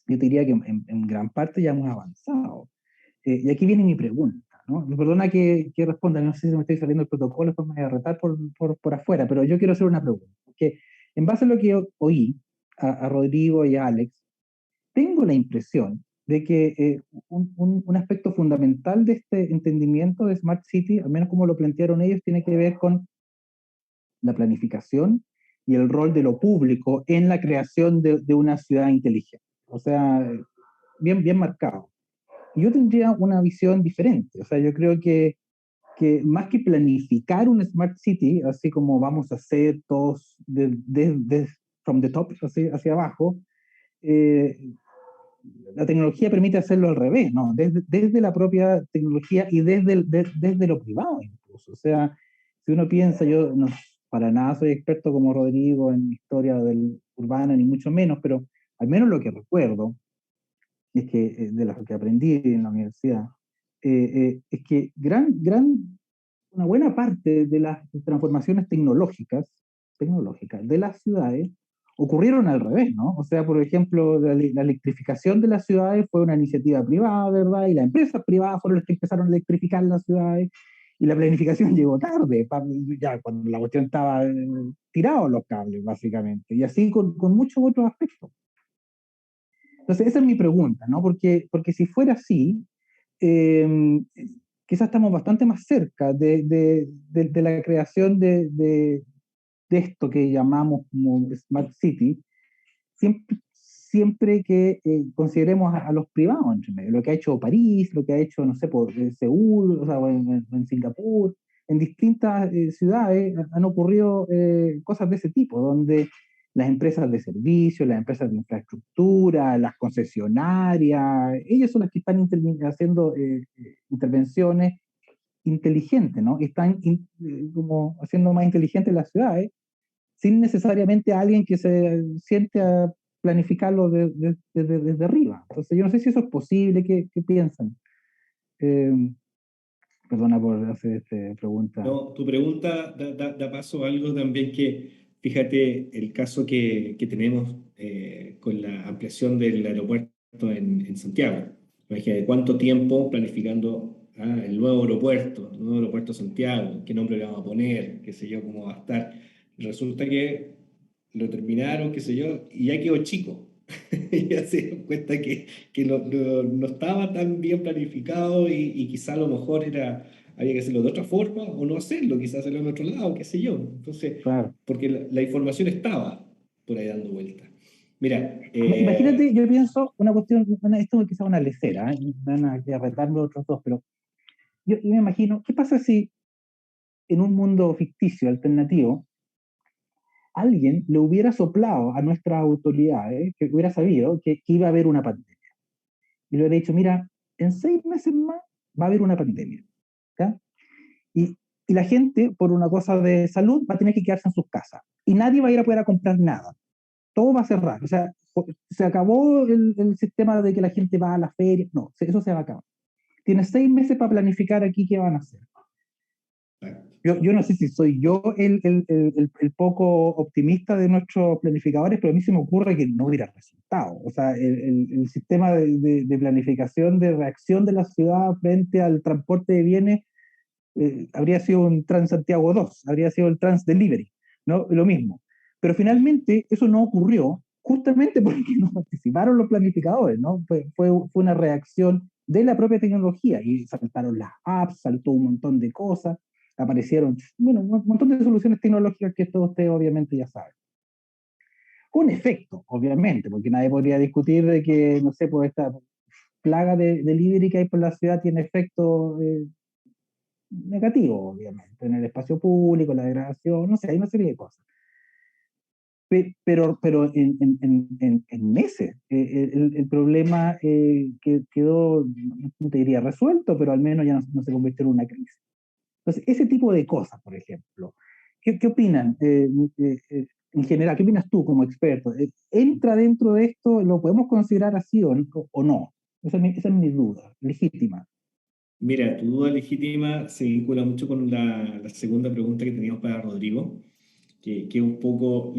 F: yo te diría que en gran parte ya hemos avanzado. Y aquí viene mi pregunta, ¿no? Me perdona que responda, no sé si me estoy saliendo el protocolo, después me voy a retar por afuera, pero yo quiero hacer una pregunta. Porque en base a lo que oí a Rodrigo y a Alex, tengo la impresión de que un aspecto fundamental de este entendimiento de Smart City, al menos como lo plantearon ellos, tiene que ver con la planificación y el rol de lo público en la creación de una ciudad inteligente. O sea, bien marcado. Yo tendría una visión diferente. O sea, yo creo que más que planificar un Smart City, así como vamos a hacer todos from the top hacia abajo, la tecnología permite hacerlo al revés, ¿no? Desde la propia tecnología y desde lo privado incluso. O sea, si uno piensa, yo no para nada soy experto como Rodrigo en historia del urbana, ni mucho menos, pero al menos lo que recuerdo es que de lo que aprendí en la universidad, es que una buena parte de las transformaciones tecnológicas de las ciudades ocurrieron al revés, ¿no? O sea, por ejemplo, la electrificación de las ciudades fue una iniciativa privada, ¿verdad? Y las empresas privadas fueron las que empezaron a electrificar las ciudades y la planificación llegó tarde, ya cuando la cuestión estaba tirado los cables, básicamente, y así con muchos otros aspectos. Entonces, esa es mi pregunta, ¿no? Porque si fuera así, eh, quizás estamos bastante más cerca de la creación de esto que llamamos como Smart City, siempre que consideremos a los privados, entre medio, lo que ha hecho París, lo que ha hecho, no sé, por Seúl, o sea, en Singapur, en distintas ciudades han ocurrido cosas de ese tipo, donde las empresas de servicios, las empresas de infraestructura, las concesionarias, ellas son las que están haciendo intervenciones inteligentes, ¿no? Están como haciendo más inteligentes las ciudades, sin necesariamente alguien que se siente a planificarlo desde arriba. Entonces, yo no sé si eso es posible, ¿qué piensan? Perdona por hacer esta pregunta.
B: No, tu pregunta da paso a algo también que, fíjate, el caso que tenemos con la ampliación del aeropuerto en Santiago. Imagínate cuánto tiempo planificando el nuevo aeropuerto de Santiago, qué nombre le vamos a poner, qué sé yo, cómo va a estar. Resulta que lo terminaron, qué sé yo, y ya quedó chico. Y ya se dieron cuenta que no estaba tan bien planificado y quizá a lo mejor había que hacerlo de otra forma o no hacerlo, quizás hacerlo en otro lado, qué sé yo. Entonces,
F: Claro.
B: porque la información estaba por ahí dando vueltas. Mira,
F: Imagínate, yo pienso una cuestión, esto es quizás una lecera, van a retarme otros dos, pero yo me imagino, ¿qué pasa si en un mundo ficticio, alternativo, alguien le hubiera soplado a nuestras autoridades, que hubiera sabido que iba a haber una pandemia? y le hubiera dicho, mira, en 6 meses más va a haber una pandemia, ¿ya? Y la gente, por una cosa de salud, va a tener que quedarse en sus casas. Y nadie va a ir a poder a comprar nada. Todo va a cerrar. O sea, se acabó el sistema de que la gente va a la feria. No, eso se va a acabar. Tienes 6 meses para planificar aquí qué van a hacer. Yo no sé si soy yo el poco optimista de nuestros planificadores, pero a mí se me ocurre que no hubiera resultado. O sea, el sistema de planificación, de reacción de la ciudad frente al transporte de bienes habría sido un Transantiago 2, habría sido el Transdelivery, ¿no? Lo mismo. Pero finalmente eso no ocurrió justamente porque no participaron los planificadores, ¿no? Fue una reacción de la propia tecnología y saltaron las apps, saltó un montón de cosas, aparecieron, bueno, un montón de soluciones tecnológicas que todos ustedes obviamente ya saben. Un efecto, obviamente, porque nadie podría discutir de que, no sé, pues esta plaga de delivery que hay por la ciudad tiene efectos negativos, obviamente, en el espacio público, la degradación, no sé, hay una serie de cosas. Pero en meses el problema quedó, no te diría resuelto, pero al menos ya no se convirtió en una crisis. Entonces, ese tipo de cosas, por ejemplo, ¿qué opinan en general? ¿Qué opinas tú como experto? ¿Entra dentro de esto? ¿Lo podemos considerar así o no? Esa es mi duda, legítima.
B: Mira, tu duda legítima se vincula mucho con la segunda pregunta que teníamos para Rodrigo, que un poco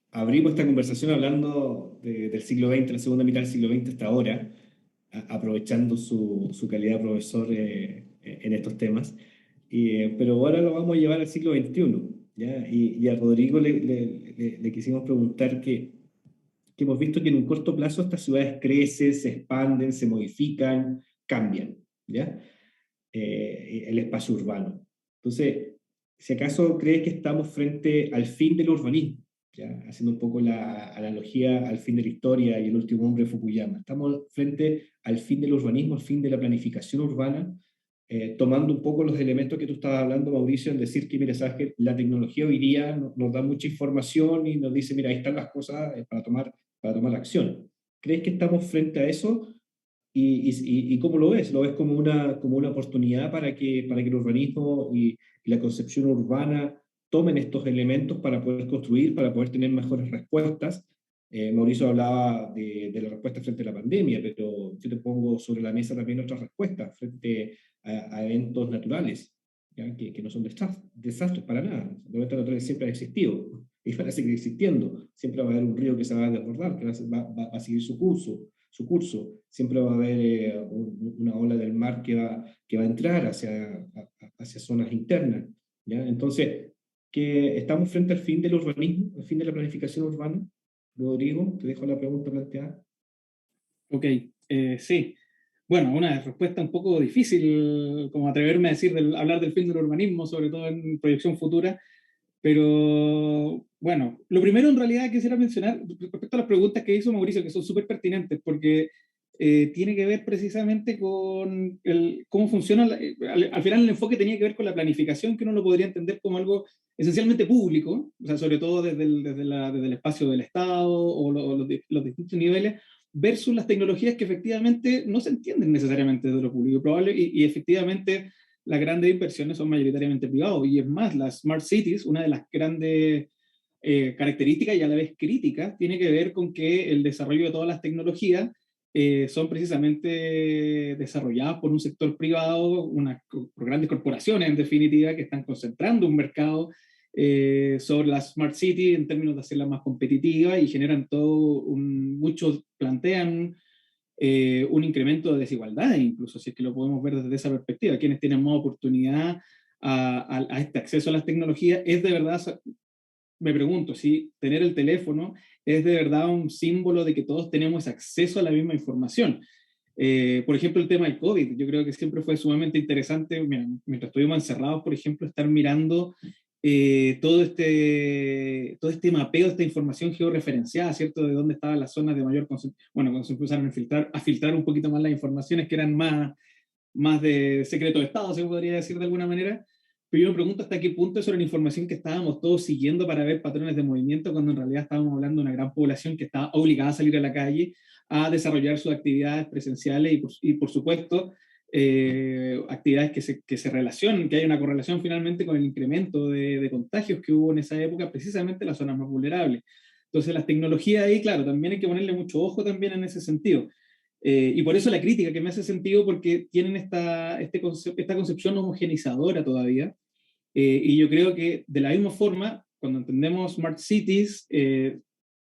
B: abrimos esta conversación hablando del siglo XX, la segunda mitad del siglo XX hasta ahora, aprovechando su calidad de profesor en estos temas. Pero ahora lo vamos a llevar al siglo XXI, ¿ya? Y a Rodrigo le quisimos preguntar que hemos visto que en un corto plazo estas ciudades crecen, se expanden, se modifican, cambian, ¿ya? El espacio urbano. Entonces, si acaso crees que estamos frente al fin del urbanismo, ¿ya? Haciendo un poco la analogía al fin de la historia y el último hombre Fukuyama, estamos frente al fin del urbanismo, al fin de la planificación urbana, tomando un poco los elementos que tú estabas hablando, Mauricio, en decir que, mira, sabes que la tecnología hoy día nos da mucha información y nos dice, mira, ahí están las cosas para tomar acción. ¿Crees que estamos frente a eso? ¿Y cómo lo ves? ¿Lo ves como una oportunidad para que el urbanismo y la concepción urbana tomen estos elementos para poder construir, para poder tener mejores respuestas? Mauricio hablaba de la respuesta frente a la pandemia, pero yo te pongo sobre la mesa también otras respuestas frente a eventos naturales, ¿ya? Que no son desastres para nada. Los eventos naturales siempre han existido y van a seguir existiendo. Siempre va a haber un río que se va a desbordar, que va a seguir su curso. Siempre va a haber una ola del mar que va a entrar hacia zonas internas, ¿ya? Entonces, que estamos frente al fin del urbanismo, al fin de la planificación urbana. Rodrigo, te dejo la pregunta planteada.
C: Ok, sí. Bueno, una respuesta un poco difícil, como atreverme a decir, hablar del fin del urbanismo, sobre todo en proyección futura, pero bueno, lo primero en realidad quisiera mencionar respecto a las preguntas que hizo Mauricio, que son súper pertinentes, porque tiene que ver precisamente con cómo funciona, al final el enfoque tenía que ver con la planificación, que uno lo podría entender como algo esencialmente público, o sea, sobre todo desde el espacio del Estado o los distintos niveles, versus las tecnologías que efectivamente no se entienden necesariamente desde lo público, y efectivamente las grandes inversiones son mayoritariamente privados, y es más, las Smart Cities, una de las grandes características y a la vez críticas, tiene que ver con que el desarrollo de todas las tecnologías son precisamente desarrolladas por un sector privado, por grandes corporaciones en definitiva, que están concentrando un mercado sobre la Smart City en términos de hacerla más competitiva y generan muchos plantean un incremento de desigualdades, incluso si es que lo podemos ver desde esa perspectiva. Quienes tienen más oportunidad a este acceso a las tecnologías, es de verdad, me pregunto, si tener el teléfono es de verdad un símbolo de que todos tenemos acceso a la misma información. Por ejemplo, el tema del COVID, yo creo que siempre fue sumamente interesante, mientras estuvimos encerrados, por ejemplo, estar mirando todo este mapeo, esta información georreferenciada, ¿cierto? De dónde estaban las zonas de mayor concentración. Bueno, cuando se empezaron a filtrar un poquito más las informaciones que eran más de secreto de Estado, se podría decir de alguna manera. Pero yo me pregunto hasta qué punto eso era la información que estábamos todos siguiendo para ver patrones de movimiento, cuando en realidad estábamos hablando de una gran población que estaba obligada a salir a la calle, a desarrollar sus actividades presenciales y por supuesto, actividades que se relacionen, que haya una correlación finalmente con el incremento de contagios que hubo en esa época, precisamente en las zonas más vulnerables. Entonces las tecnologías ahí, claro, también hay que ponerle mucho ojo también en ese sentido. Y por eso la crítica que me hace sentido, porque tienen esta concepción homogenizadora todavía, y yo creo que de la misma forma, cuando entendemos Smart Cities,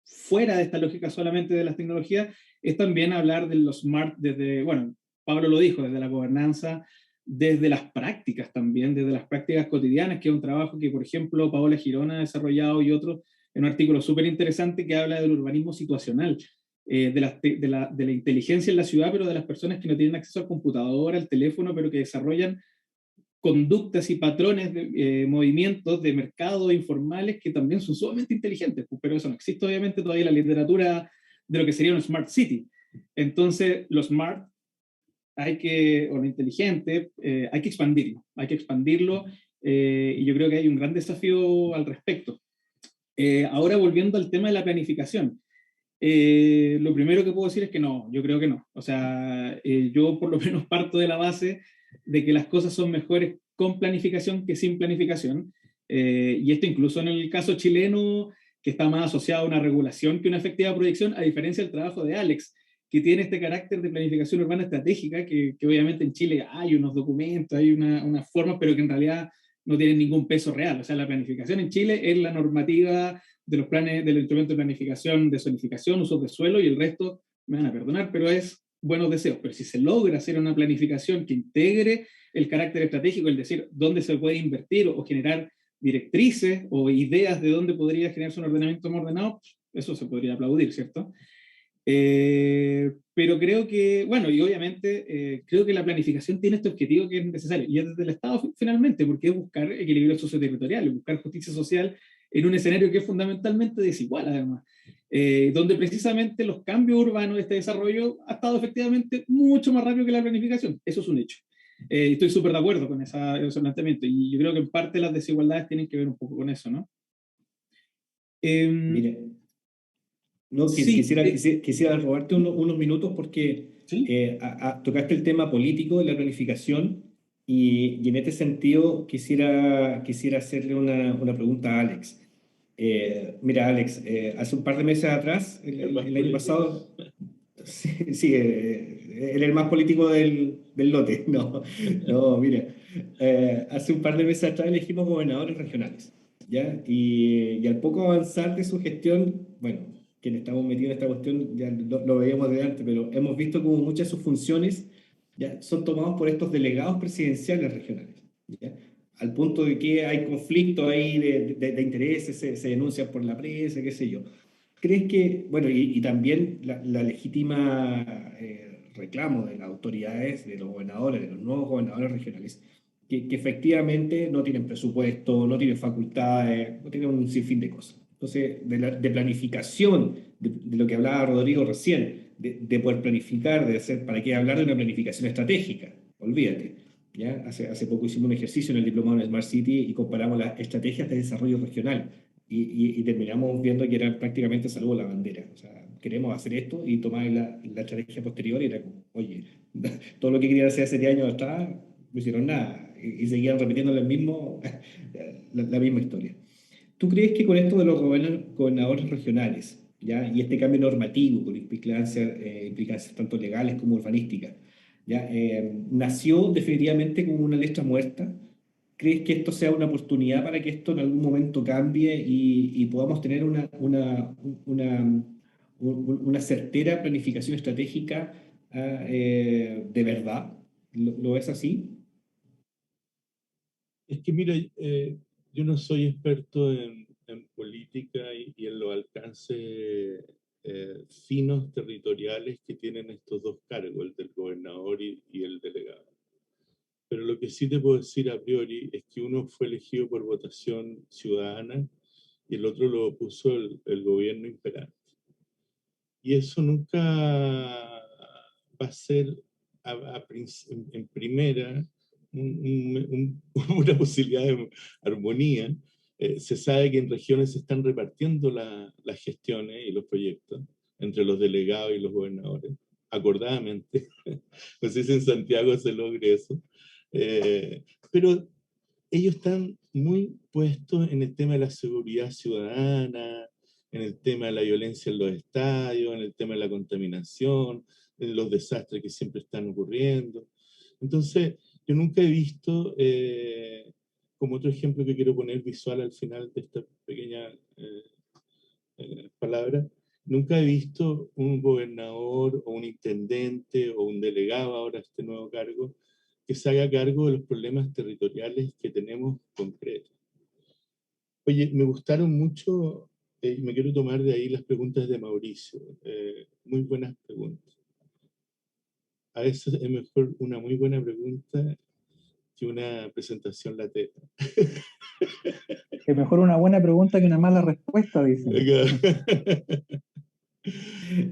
C: fuera de esta lógica solamente de las tecnologías, es también hablar de los smart desde, bueno, Pablo lo dijo, desde la gobernanza, desde las prácticas también, desde las prácticas cotidianas, que es un trabajo que, por ejemplo, Paola Girona ha desarrollado y otros, en un artículo súper interesante que habla del urbanismo situacional, de la inteligencia en la ciudad, pero de las personas que no tienen acceso al computador, al teléfono, pero que desarrollan conductas y patrones de movimientos de mercado informales que también son sumamente inteligentes, pero eso no existe obviamente todavía en la literatura de lo que sería un Smart City. Entonces, lo smart o lo inteligente, hay que expandirlo, y yo creo que hay un gran desafío al respecto. Ahora, volviendo al tema de la planificación, lo primero que puedo decir es que no, yo creo que no. O sea, yo por lo menos parto de la base de que las cosas son mejores con planificación que sin planificación, y esto incluso en el caso chileno, que está más asociado a una regulación que una efectiva proyección, a diferencia del trabajo de Alex, que tiene este carácter de planificación urbana estratégica, que obviamente en Chile hay unos documentos, hay unas formas, pero que en realidad no tienen ningún peso real. O sea, la planificación en Chile es la normativa de los planes, del instrumento de planificación de zonificación, usos de suelo, y el resto, me van a perdonar, pero es buenos deseos. Pero si se logra hacer una planificación que integre el carácter estratégico, es decir, dónde se puede invertir o generar directrices o ideas de dónde podría generarse un ordenamiento más ordenado, eso se podría aplaudir, ¿cierto? Pero creo que, bueno, y obviamente creo que la planificación tiene este objetivo que es necesario, y es desde el Estado finalmente, porque es buscar equilibrio socioterritorial, buscar justicia social en un escenario que es fundamentalmente desigual, además, donde precisamente los cambios urbanos de este desarrollo ha estado efectivamente mucho más rápido que la planificación. Eso es un hecho. Estoy súper de acuerdo con ese planteamiento, y yo creo que en parte las desigualdades tienen que ver un poco con eso, ¿no?
B: Mire, no,
C: sí,
B: quisiera robarte unos minutos porque
C: ¿sí?
B: tocaste el tema político de la planificación, y en este sentido quisiera hacerle una pregunta a Alex. Mira, Alex, hace un par de meses atrás, el año pasado, sí, él es el más político del lote. No, mira, hace un par de meses atrás elegimos gobernadores regionales, ¿ya? Y al poco avanzar de su gestión, bueno, quienes estamos metidos en esta cuestión ya lo veíamos de antes, pero hemos visto como muchas de sus funciones ya son tomados por estos delegados presidenciales regionales, ¿ya? Al punto de que hay conflictos ahí de intereses, se denuncian por la prensa, qué sé yo. ¿Crees que, bueno, y también la legítima reclamo de las autoridades, de los gobernadores, de los nuevos gobernadores regionales, que efectivamente no tienen presupuesto, no tienen facultades, no tienen un sinfín de cosas? Entonces, de planificación, de lo que hablaba Rodrigo recién, de poder planificar, de hacer, ¿para qué hablar de una planificación estratégica? Olvídate. ¿Ya? Hace poco hicimos un ejercicio en el diplomado en Smart City y comparamos las estrategias de desarrollo regional. Y terminamos viendo que era prácticamente salvo la bandera. O sea, queremos hacer esto y tomar la estrategia posterior, y era como, oye, todo lo que querían hacer hace 10 años atrás, no hicieron nada, y seguían repitiendo la misma historia. ¿Tú crees que con esto de los gobernadores regionales, ¿ya? Y este cambio normativo con implicancias tanto legales como urbanísticas, ¿ya? Nació definitivamente como una letra muerta? ¿Crees que esto sea una oportunidad para que esto en algún momento cambie y podamos tener una certera planificación estratégica de verdad? ¿Lo ves así?
D: Es que mira, yo no soy experto en política y en los alcances finos territoriales que tienen estos dos cargos, el del gobernador y el delegado. Pero lo que sí te puedo decir a priori es que uno fue elegido por votación ciudadana y el otro lo puso el gobierno imperante. Y eso nunca va a ser en primera una posibilidad de armonía. Se sabe que en regiones se están repartiendo las gestiones y los proyectos. entre los delegados y los gobernadores, acordadamente. No sé si en Santiago se logre eso. Pero ellos están muy puestos en el tema de la seguridad ciudadana, en el tema de la violencia en los estadios, en el tema de la contaminación, en los desastres que siempre están ocurriendo. Entonces, yo nunca he visto, como otro ejemplo que quiero poner visual al final de esta pequeña palabra, nunca he visto un gobernador o un intendente o un delegado ahora este nuevo cargo que se haga cargo de los problemas territoriales que tenemos concretos. Oye, me gustaron mucho, y me quiero tomar de ahí las preguntas de Mauricio. Muy buenas preguntas. A veces es mejor una muy buena pregunta que una presentación latera.
F: Es mejor una buena pregunta que una mala respuesta, dicen.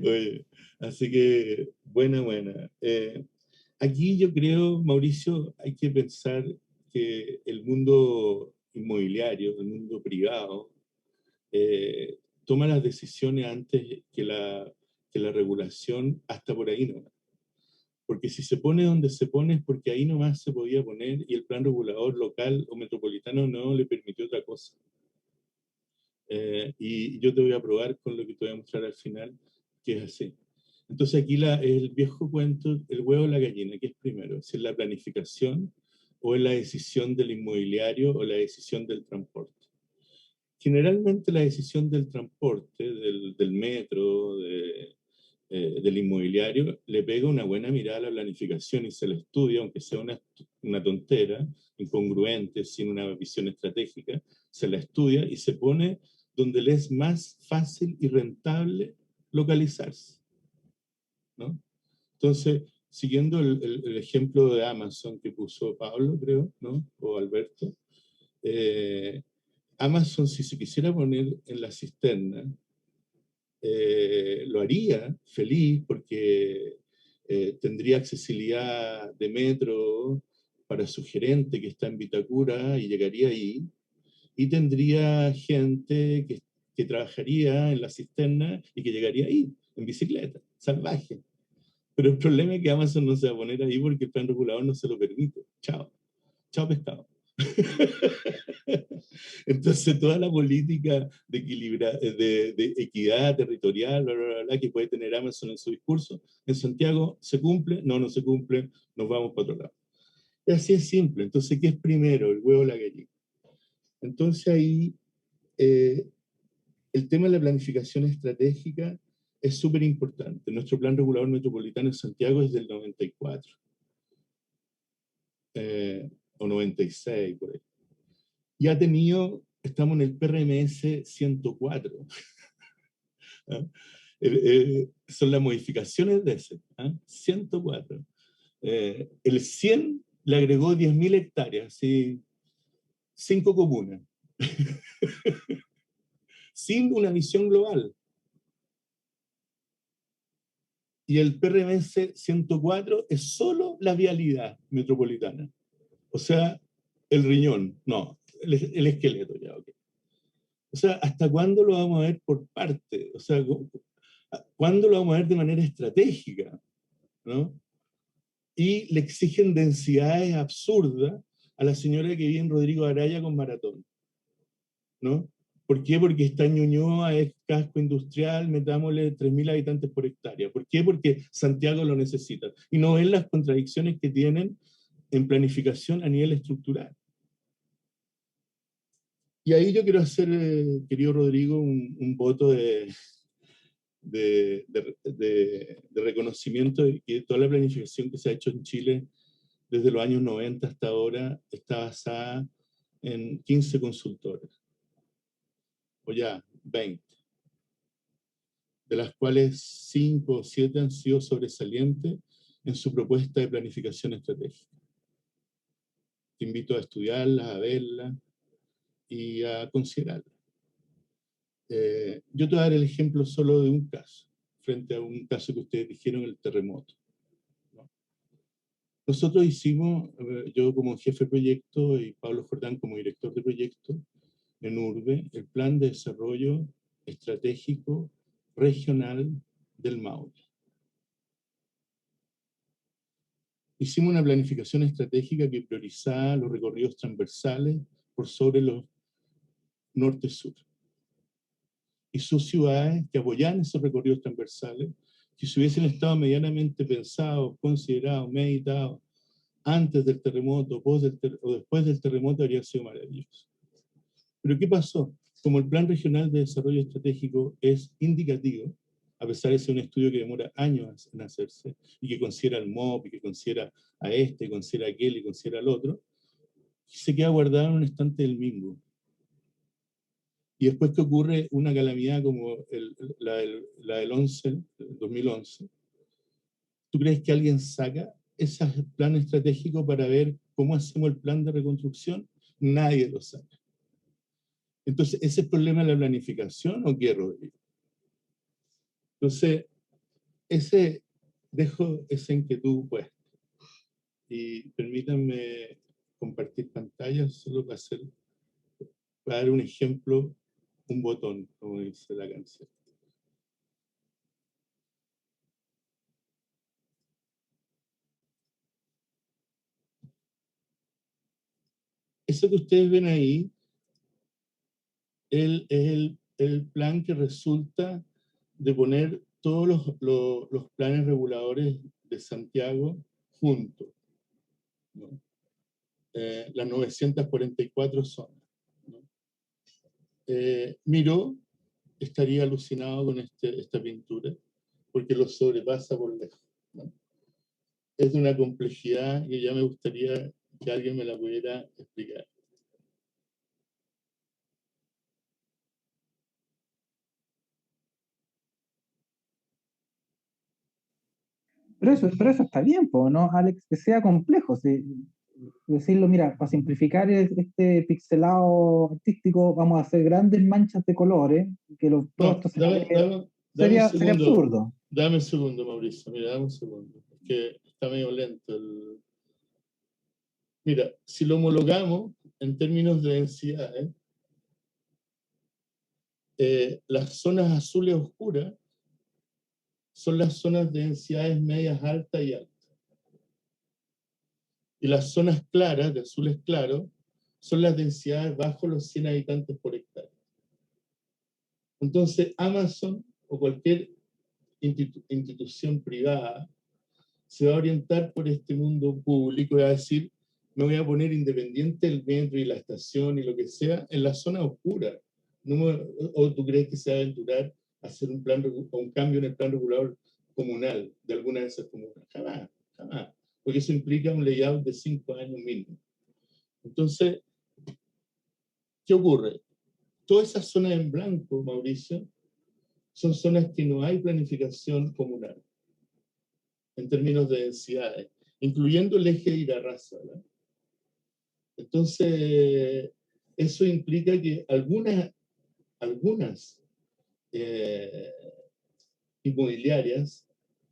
D: Oye, así que buena. Aquí yo creo, Mauricio, hay que pensar que el mundo inmobiliario, el mundo privado, toma las decisiones antes que la regulación, hasta por ahí nomás. Porque si se pone donde se pone es porque ahí nomás se podía poner y el plan regulador local o metropolitano no le permitió otra cosa. Y yo te voy a probar con lo que te voy a mostrar al final, que es así. Entonces aquí el viejo cuento, el huevo o la gallina, ¿qué es primero? ¿Si es la planificación o es la decisión del inmobiliario o la decisión del transporte? Generalmente la decisión del transporte, del metro, del inmobiliario, le pega una buena mirada a la planificación y se la estudia, aunque sea una tontera, incongruente, sin una visión estratégica, se la estudia y se pone donde le es más fácil y rentable localizarse, ¿no? Entonces, siguiendo el ejemplo de Amazon que puso Pablo, creo, ¿no? O Alberto, Amazon, si se quisiera poner en la cisterna, lo haría feliz porque tendría accesibilidad de metro para su gerente que está en Vitacura y llegaría ahí, y tendría gente que trabajaría en la cisterna y que llegaría ahí, en bicicleta, salvaje. Pero el problema es que Amazon no se va a poner ahí porque el plan regulador no se lo permite. Chao. Chao pescado. Entonces, toda la política de equidad territorial, que puede tener Amazon en su discurso, en Santiago, ¿se cumple? No se cumple, nos vamos para otro lado. Y así es simple. Entonces, ¿qué es primero, el huevo o la gallina? Entonces, ahí el tema de la planificación estratégica es súper importante. Nuestro plan regulador metropolitano en Santiago es del 94. O 96, por ahí. Y ha tenido, estamos en el PRMS 104. ¿Ah? Son las modificaciones de ese, 104. El 100 le agregó 10.000 hectáreas, ¿sí? 5 comunas, sin una visión global. Y el PRMS 104 es solo la vialidad metropolitana. O sea, el riñón, no, el esqueleto ya, ok. O sea, ¿hasta cuándo lo vamos a ver por parte? O sea, ¿cuándo lo vamos a ver de manera estratégica? ¿No? Y le exigen densidades absurdas a la señora que vive en Rodrigo Araya con Maratón, ¿no? ¿Por qué? Porque está en Ñuñoa, es casco industrial, metámosle 3.000 habitantes por hectárea. ¿Por qué? Porque Santiago lo necesita. Y no ven las contradicciones que tienen en planificación a nivel estructural. Y ahí yo quiero hacer, querido Rodrigo, un voto de reconocimiento de que toda la planificación que se ha hecho en Chile desde los años 90 hasta ahora está basada en 15 consultores, o ya 20, de las cuales 5 o 7 han sido sobresalientes en su propuesta de planificación estratégica. Te invito a estudiarlas, a verlas y a considerarlas. Yo te voy a dar el ejemplo solo de un caso, frente a un caso que ustedes dijeron, el terremoto. Nosotros hicimos, yo como jefe de proyecto y Pablo Jordán como director de proyecto en URBE, el plan de desarrollo estratégico regional del Maule. Hicimos una planificación estratégica que priorizaba los recorridos transversales por sobre los norte-sur. Y sus ciudades que apoyaban esos recorridos transversales, que si hubiesen estado medianamente pensados, considerados, meditados, antes del terremoto o después del terremoto, habría sido maravilloso. Pero ¿qué pasó? Como el Plan Regional de Desarrollo Estratégico es indicativo, a pesar de ser un estudio que demora años en hacerse, y que considera el MOP, y que considera a este, considera a aquel, y considera al otro, se queda guardado en un estante del mismo. Y después que ocurre una calamidad como la del 2011, ¿tú crees que alguien saca ese plan estratégico para ver cómo hacemos el plan de reconstrucción? Nadie lo saca. Entonces, ¿ese es el problema de la planificación o qué, Rodrigo? Entonces, dejo esa inquietud puesta. Y permítanme compartir pantalla solo para dar un ejemplo, un botón, como dice la canción. Eso que ustedes ven ahí es el plan que resulta de poner todos los planes reguladores de Santiago juntos, ¿no? Las 944 zonas, ¿no? Miró estaría alucinado con esta pintura, porque lo sobrepasa por lejos, ¿no? Es de una complejidad que ya me gustaría que alguien me la pudiera explicar.
F: Pero eso está bien, po, ¿no, Alex? Que sea complejo. Decirlo, mira, para simplificar este pixelado artístico, vamos a hacer grandes manchas de colores, que todo esto sería absurdo.
D: Dame un segundo, Mauricio, mira, dame un segundo. Es que está medio lento Mira, si lo homologamos en términos de densidades, las zonas azules oscuras son las zonas de densidades medias altas y altas. Y las zonas claras, de azules claros, son las densidades bajo los 100 habitantes por hectárea. Entonces, Amazon o cualquier institución privada se va a orientar por este mundo público y va a decir, me voy a poner independiente del metro y la estación y lo que sea en la zona oscura. ¿O tú crees que se va a aventurar a hacer un cambio en el plan regulador comunal de alguna de esas comunas? Jamás, jamás. Porque eso implica un layout de 5 años mínimo. Entonces, ¿qué ocurre? Todas esas zonas en blanco, Mauricio, son zonas que no hay planificación comunal en términos de densidades, incluyendo el eje de Irarrázaval, ¿verdad? Entonces, eso implica que algunas inmobiliarias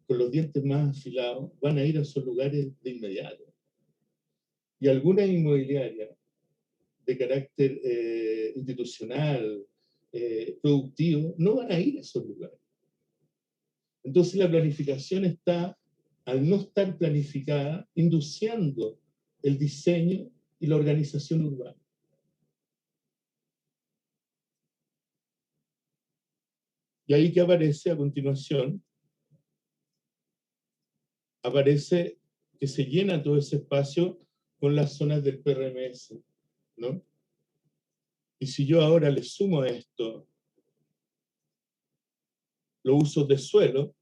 D: con los dientes más afilados van a ir a esos lugares de inmediato. Y algunas inmobiliarias de carácter institucional, productivo, no van a ir a esos lugares. Entonces la planificación está, al no estar planificada, induciendo el diseño y la organización urbana. Y ahí que aparece a continuación, aparece que se llena todo ese espacio con las zonas del PRMS, ¿no? Y si yo ahora le sumo a esto los usos de suelo,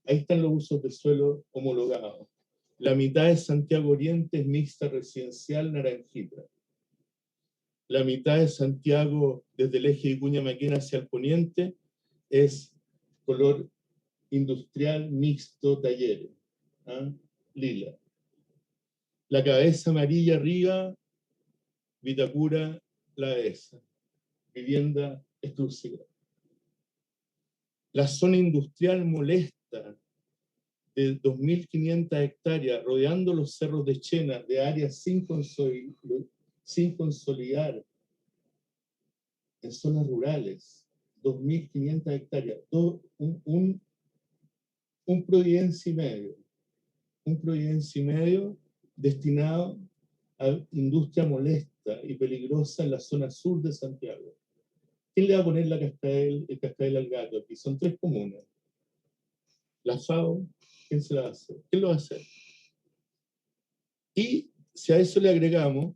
D: ahí están los usos de suelo homologados. La mitad de Santiago Oriente es mixta residencial naranjita. La mitad de Santiago, desde el eje de Vicuña Maquena hacia el poniente, es color industrial mixto talleres, ¿ah? Lila. La cabeza amarilla arriba, Vitacura, la dehesa, vivienda exclusiva. La zona industrial molesta de 2.500 hectáreas, rodeando los cerros de Chena, de áreas sin consolidar, en zonas rurales, 2.500 hectáreas, un Providencia y medio. Un Providencia y medio destinado a industria molesta y peligrosa en la zona sur de Santiago. ¿Quién le va a poner el cascabel al gato? Aquí son 3 comunas. La FAO, ¿quién se la va a hacer? ¿Quién lo va a hacer? Y si a eso le agregamos,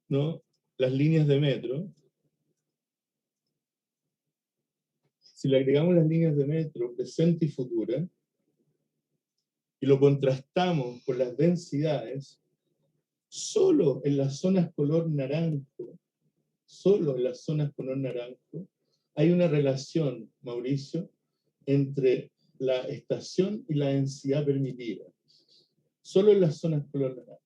D: ¿no?, las líneas de metro, si le agregamos las líneas de metro presente y futura, y lo contrastamos con las densidades, solo en las zonas color naranjo, hay una relación, Mauricio, entre la estación y la densidad permitida. Solo en las zonas color naranjo.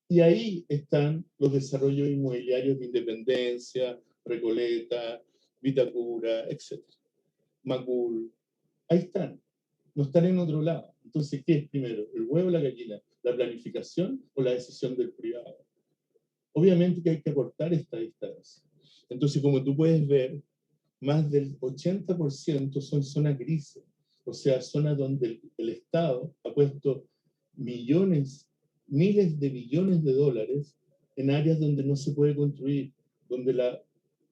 D: Y ahí están los desarrollos inmobiliarios de Independencia, Recoleta, Vitacura, etc. Macul. Ahí están. No están en otro lado. Entonces, ¿qué es primero? ¿El huevo o la gallina? ¿La planificación o la decisión del privado? Obviamente que hay que acortar esta distancia. Entonces, como tú puedes ver, más del 80% son zonas grises. O sea, zonas donde el Estado ha puesto miles de billones de dólares en áreas donde no se puede construir, donde la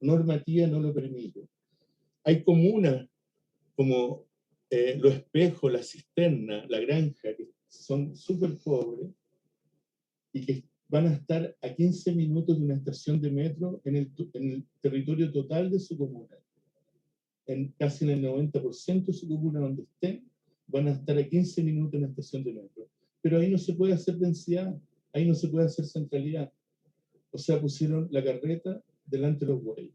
D: normativa no lo permite. Hay comunas como Los Espejos, La Cisterna, La Granja, que son súper pobres y que van a estar a 15 minutos de una estación de metro en el territorio total de su comuna. Casi en el 90% de su comuna donde estén, van a estar a 15 minutos en la estación de metro. Pero ahí no se puede hacer densidad, ahí no se puede hacer centralidad. O sea, pusieron la carreta delante de los bueyes.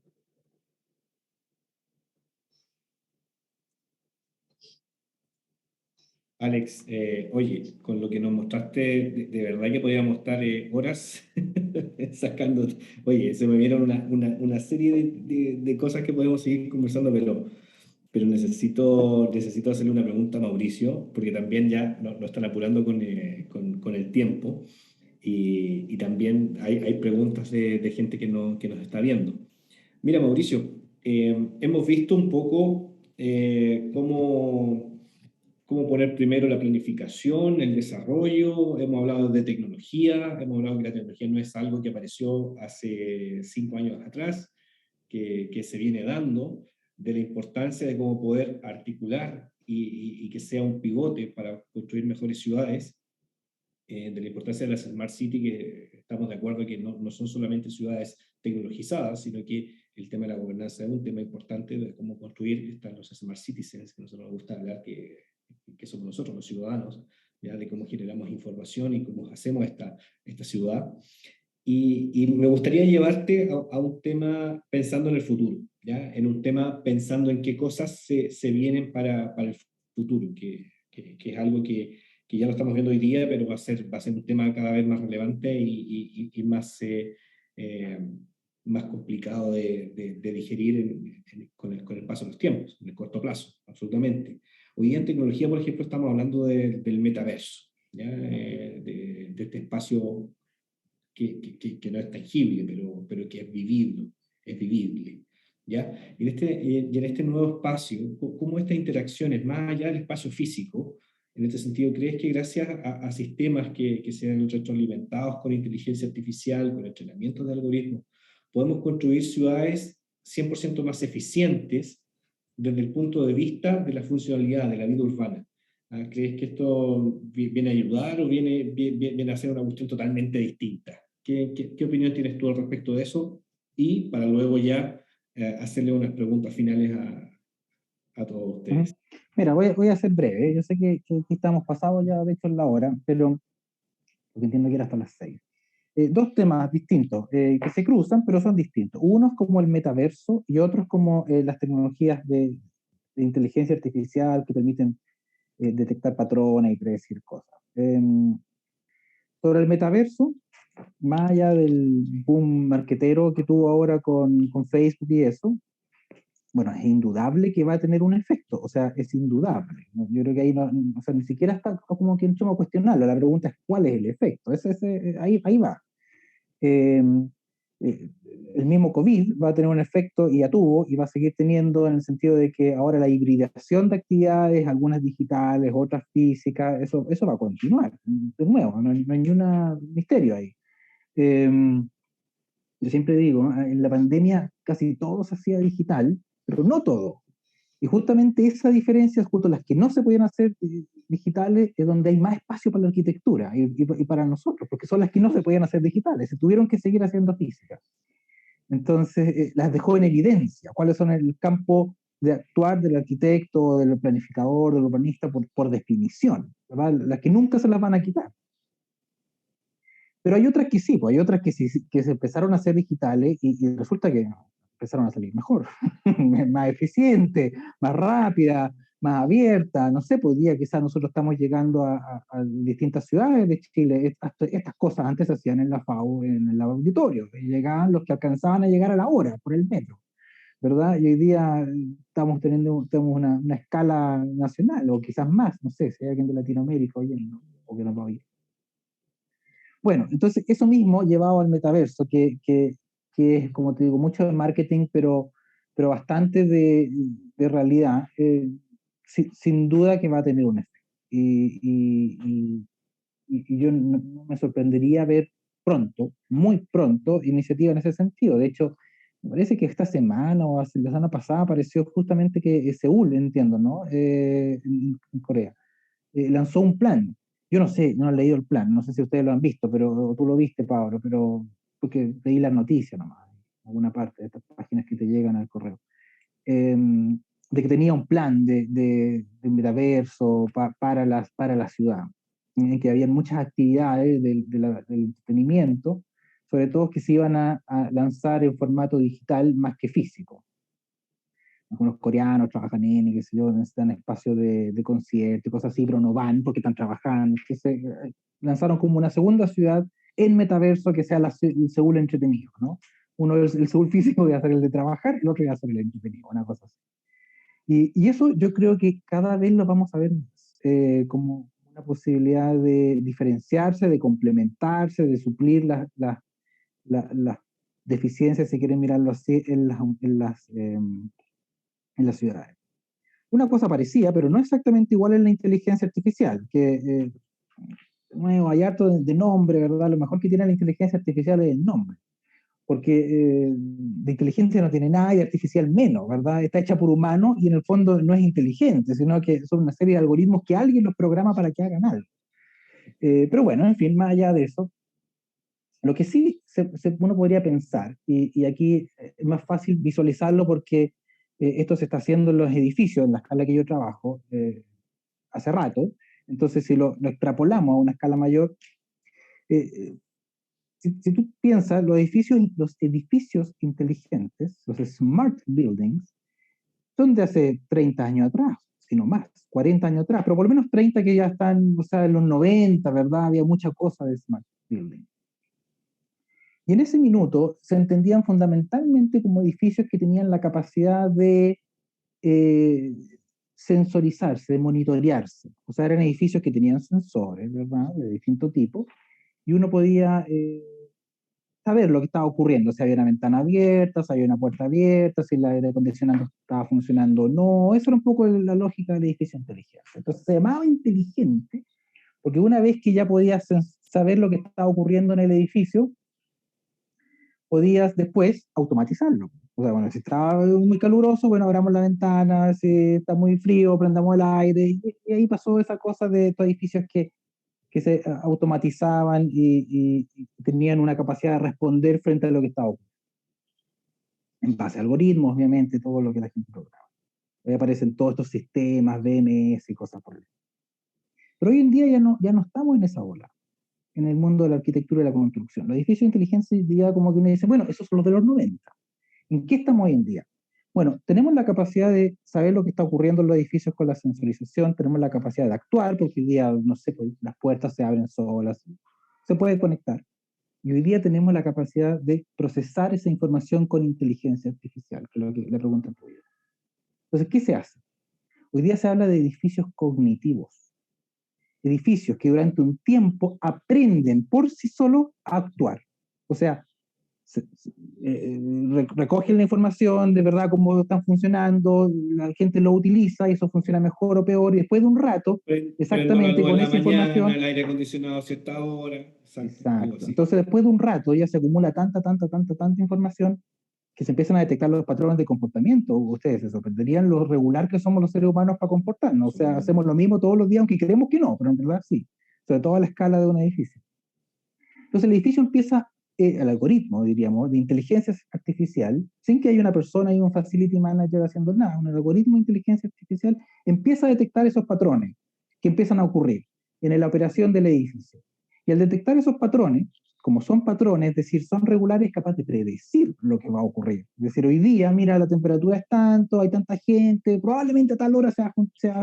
B: Alex, oye, con lo que nos mostraste, de verdad que podíamos estar horas sacando. Oye, se me vieron una serie de cosas que podemos seguir conversando, pero necesito hacerle una pregunta a Mauricio, porque también ya nos están apurando con el tiempo, y también hay preguntas de gente que nos está viendo. Mira, Mauricio, hemos visto un poco cómo poner primero la planificación, el desarrollo, hemos hablado de tecnología, hemos hablado que la tecnología no es algo que apareció hace 5 años atrás, que se viene dando, de la importancia de cómo poder articular y que sea un pivote para construir mejores ciudades, de la importancia de las Smart City, que estamos de acuerdo que no son solamente ciudades tecnologizadas, sino que el tema de la gobernanza es un tema importante de cómo construir. Están los Smart Citizens, que a nosotros nos gusta hablar, que somos nosotros los ciudadanos, ¿ya?, de cómo generamos información y cómo hacemos esta ciudad. Y me gustaría llevarte a un tema pensando en el futuro, ¿ya?, en un tema pensando en qué cosas se vienen para el futuro, que es algo que ya lo estamos viendo hoy día, pero va a ser un tema cada vez más relevante y más complicado de digerir con el paso de los tiempos, en el corto plazo, absolutamente. Hoy día en tecnología, por ejemplo, estamos hablando del metaverso, ¿ya?, de este espacio que no es tangible, pero que es vivible, ¿ya? Y en este nuevo espacio, ¿cómo estas interacciones, más allá del espacio físico, en este sentido, crees que gracias a sistemas que sean retroalimentados con inteligencia artificial, con entrenamiento de algoritmos, podemos construir ciudades 100% más eficientes desde el punto de vista de la funcionalidad de la vida urbana? ¿Crees que esto viene a ayudar o viene a ser una cuestión totalmente distinta? ¿Qué opinión tienes tú al respecto de eso? Y para luego ya hacerle unas preguntas finales a todos ustedes.
F: Mira, voy a ser breve, ¿eh? Yo sé que estamos pasados ya, de hecho, en la hora, pero porque entiendo que era hasta las 6. 2 temas distintos que se cruzan, pero son distintos. Uno es como el metaverso y otro es como las tecnologías de inteligencia artificial que permiten detectar patrones y predecir cosas. Sobre el metaverso, más allá del boom marketero que tuvo ahora con Facebook y eso, bueno, es indudable que va a tener un efecto, o sea, es indudable. Yo creo que ahí o sea, ni siquiera está como que entremos a cuestionarlo, la pregunta es cuál es el efecto, ahí va. el mismo COVID va a tener un efecto, y ya tuvo, y va a seguir teniendo, en el sentido de que ahora la hibridación de actividades, algunas digitales, otras físicas, eso va a continuar. De nuevo, no hay ningún misterio ahí. Yo siempre digo, en la pandemia casi todo se hacía digital, pero no todo. Y justamente esa diferencia, justo las que no se podían hacer digitales, es donde hay más espacio para la arquitectura y para nosotros, porque son las que no se podían hacer digitales, se tuvieron que seguir haciendo físicas. Entonces, las dejó en evidencia, cuáles son el campo de actuar del arquitecto, del planificador, del urbanista, por definición, ¿verdad? Las que nunca se las van a quitar. Pero hay otras que sí, pues hay otras que se empezaron a hacer digitales y resulta que empezaron a salir mejor, más eficiente, más rápida, más abierta. No sé, pues día quizás nosotros estamos llegando a distintas ciudades de Chile. Estas cosas antes se hacían en la FAU, en el auditorio, y llegaban los que alcanzaban a llegar a la hora por el metro, ¿verdad? Y hoy día tenemos una escala nacional, o quizás más, no sé, si hay alguien de Latinoamérica oyendo, o que nos va a oír. Bueno, entonces eso mismo llevado al metaverso, que es, como te digo, mucho de marketing, pero bastante de realidad, sin duda que va a tener un efecto. Y yo no me sorprendería ver pronto, muy pronto, iniciativa en ese sentido. De hecho, me parece que esta semana o la semana pasada apareció justamente que Seúl, entiendo, ¿no? En Corea, lanzó un plan. Yo no sé, no he leído el plan, no sé si ustedes lo han visto, pero tú lo viste, Pablo, pero porque leí la noticia nomás, en alguna parte de estas páginas que te llegan al correo, de que tenía un plan de metaverso para la ciudad, en que había muchas actividades del entretenimiento, sobre todo que se iban a lanzar en formato digital más que físico. Algunos coreanos trabajan qué sé yo, necesitan espacio de concierto y cosas así, pero no van porque están trabajando. Lanzaron como una segunda ciudad en metaverso que sea el Seúl entretenido, ¿no? Uno es el Seúl físico, que va a ser el de trabajar, el otro va a ser el entretenido, una cosa así. Y eso yo creo que cada vez lo vamos a ver más, como una posibilidad de diferenciarse, de complementarse, de suplir las deficiencias, si quieren mirarlo así, en las ciudades. Una cosa parecida, pero no exactamente igual, en la inteligencia artificial, que nuevo, hay harto de nombre, ¿verdad? Lo mejor que tiene la inteligencia artificial es el nombre, porque de inteligencia no tiene nada y de artificial menos, ¿verdad? Está hecha por humanos y en el fondo no es inteligente, sino que son una serie de algoritmos que alguien los programa para que hagan algo. Pero bueno, en fin, más allá de eso, lo que sí uno podría pensar, y aquí es más fácil visualizarlo porque esto se está haciendo en los edificios, en la escala que yo trabajo, hace rato. Entonces, si lo extrapolamos a una escala mayor, si tú piensas, los edificios inteligentes, los smart buildings, son de hace 30 años atrás, sino más, 40 años atrás, pero por lo menos 30 que ya están, o sea, en los 90, ¿verdad? Había mucha cosa de smart building. Y en ese minuto se entendían fundamentalmente como edificios que tenían la capacidad de sensorizarse, de monitorearse. O sea, eran edificios que tenían sensores, ¿verdad? De distinto tipo, y uno podía saber lo que estaba ocurriendo, si había una ventana abierta, si había una puerta abierta, si el aire acondicionado estaba funcionando o no. Esa era un poco la lógica del edificio inteligente. Entonces se llamaba inteligente porque una vez que ya podías saber lo que estaba ocurriendo en el edificio, podías después automatizarlo. O sea, bueno, si estaba muy caluroso, bueno, abramos la ventana, si está muy frío, prendamos el aire, y ahí pasó esa cosa de estos edificios que se automatizaban y tenían una capacidad de responder frente a lo que estaba ocurriendo. En base a algoritmos, obviamente, todo lo que la gente programa. Ahí aparecen todos estos sistemas, BMS y cosas por el estilo. Pero hoy en día ya no estamos en esa ola, en el mundo de la arquitectura y la construcción. Los edificios de inteligencia ya como que me dicen, bueno, esos son los de los 90. ¿En qué estamos hoy en día? Bueno, tenemos la capacidad de saber lo que está ocurriendo en los edificios con la sensorización, tenemos la capacidad de actuar, porque hoy día, no sé, pues, las puertas se abren solas, se puede conectar. Y hoy día tenemos la capacidad de procesar esa información con inteligencia artificial, que es lo que la pregunta tuya. Entonces, ¿qué se hace? Hoy día se habla de edificios cognitivos. Edificios que durante un tiempo aprenden por sí solos a actuar. O sea, recogen la información de verdad cómo están funcionando, la gente lo utiliza y eso funciona mejor o peor, y después de un rato, exactamente con esa información...
B: El aire acondicionado a cierta hora.
F: Exacto. Entonces, después de un rato ya se acumula tanta información que se empiezan a detectar los patrones de comportamiento. Ustedes se sorprenderían lo regular que somos los seres humanos para comportarnos. O sea, hacemos lo mismo todos los días, aunque creemos que no, pero en verdad sí. Sobre todo a la escala de un edificio. Entonces, el edificio empieza, el algoritmo, diríamos, de inteligencia artificial, sin que haya una persona y un facility manager haciendo nada. Un algoritmo de inteligencia artificial empieza a detectar esos patrones que empiezan a ocurrir en la operación del edificio. Y al detectar esos patrones, como son patrones, es decir, son regulares, es capaz de predecir lo que va a ocurrir. Es decir, hoy día, mira, la temperatura es tanto, hay tanta gente, probablemente a tal hora se va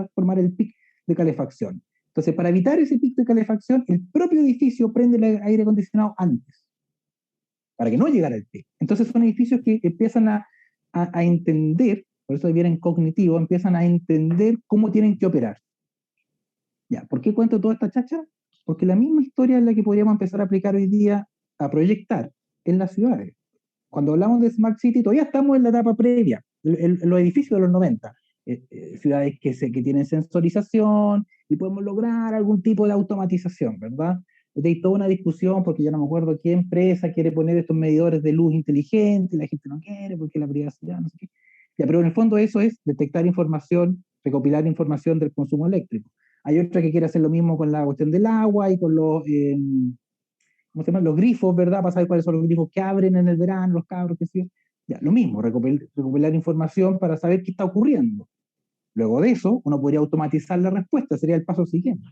F: a formar el pic de calefacción. Entonces, para evitar ese pic de calefacción, el propio edificio prende el aire acondicionado antes, para que no llegara el pic. Entonces, son edificios que empiezan a entender, por eso vienen cognitivo, empiezan a entender cómo tienen que operar. Ya, ¿por qué cuento toda esta chacha? Porque la misma historia es la que podríamos empezar a aplicar hoy día, a proyectar en las ciudades. Cuando hablamos de Smart City, todavía estamos en la etapa previa, los edificios de los 90. Ciudades que tienen sensorización y podemos lograr algún tipo de automatización, ¿verdad? Hay toda una discusión porque ya no me acuerdo qué empresa quiere poner estos medidores de luz inteligentes, la gente no quiere porque la privacidad, no sé qué. Ya, pero en el fondo eso es detectar información, recopilar información del consumo eléctrico. Hay otra que quiere hacer lo mismo con la cuestión del agua y con los, ¿cómo se llama? Los grifos, ¿verdad? Para saber cuáles son los grifos que abren en el verano, los cabros, qué sé yo. Ya, lo mismo, recopilar información para saber qué está ocurriendo. Luego de eso, uno podría automatizar la respuesta, sería el paso siguiente.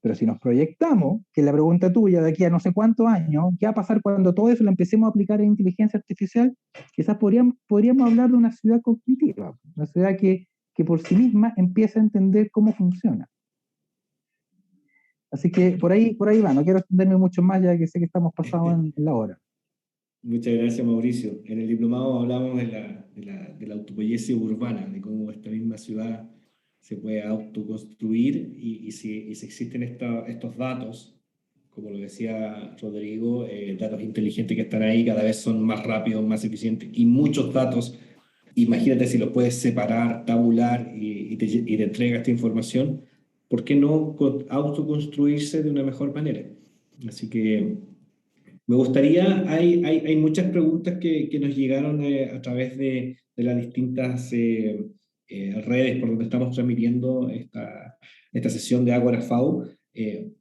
F: Pero si nos proyectamos, que la pregunta tuya de aquí a no sé cuántos años, ¿qué va a pasar cuando todo eso lo empecemos a aplicar en inteligencia artificial? Quizás podríamos hablar de una ciudad cognitiva, una ciudad que por sí misma empieza a entender cómo funciona. Así que por ahí va, no quiero extenderme mucho más ya que sé que estamos pasados en la hora.
B: Muchas gracias, Mauricio. En el diplomado hablamos de la autopoiesis urbana, de cómo esta misma ciudad se puede autoconstruir y si existen estos datos, como lo decía Rodrigo, datos inteligentes que están ahí cada vez son más rápidos, más eficientes y muchos datos. Imagínate si los puedes separar, tabular y te entrega esta información. ¿Por qué no autoconstruirse de una mejor manera? Así que me gustaría, hay muchas preguntas que nos llegaron a través de las distintas redes por donde estamos transmitiendo esta sesión de Ágora FAO.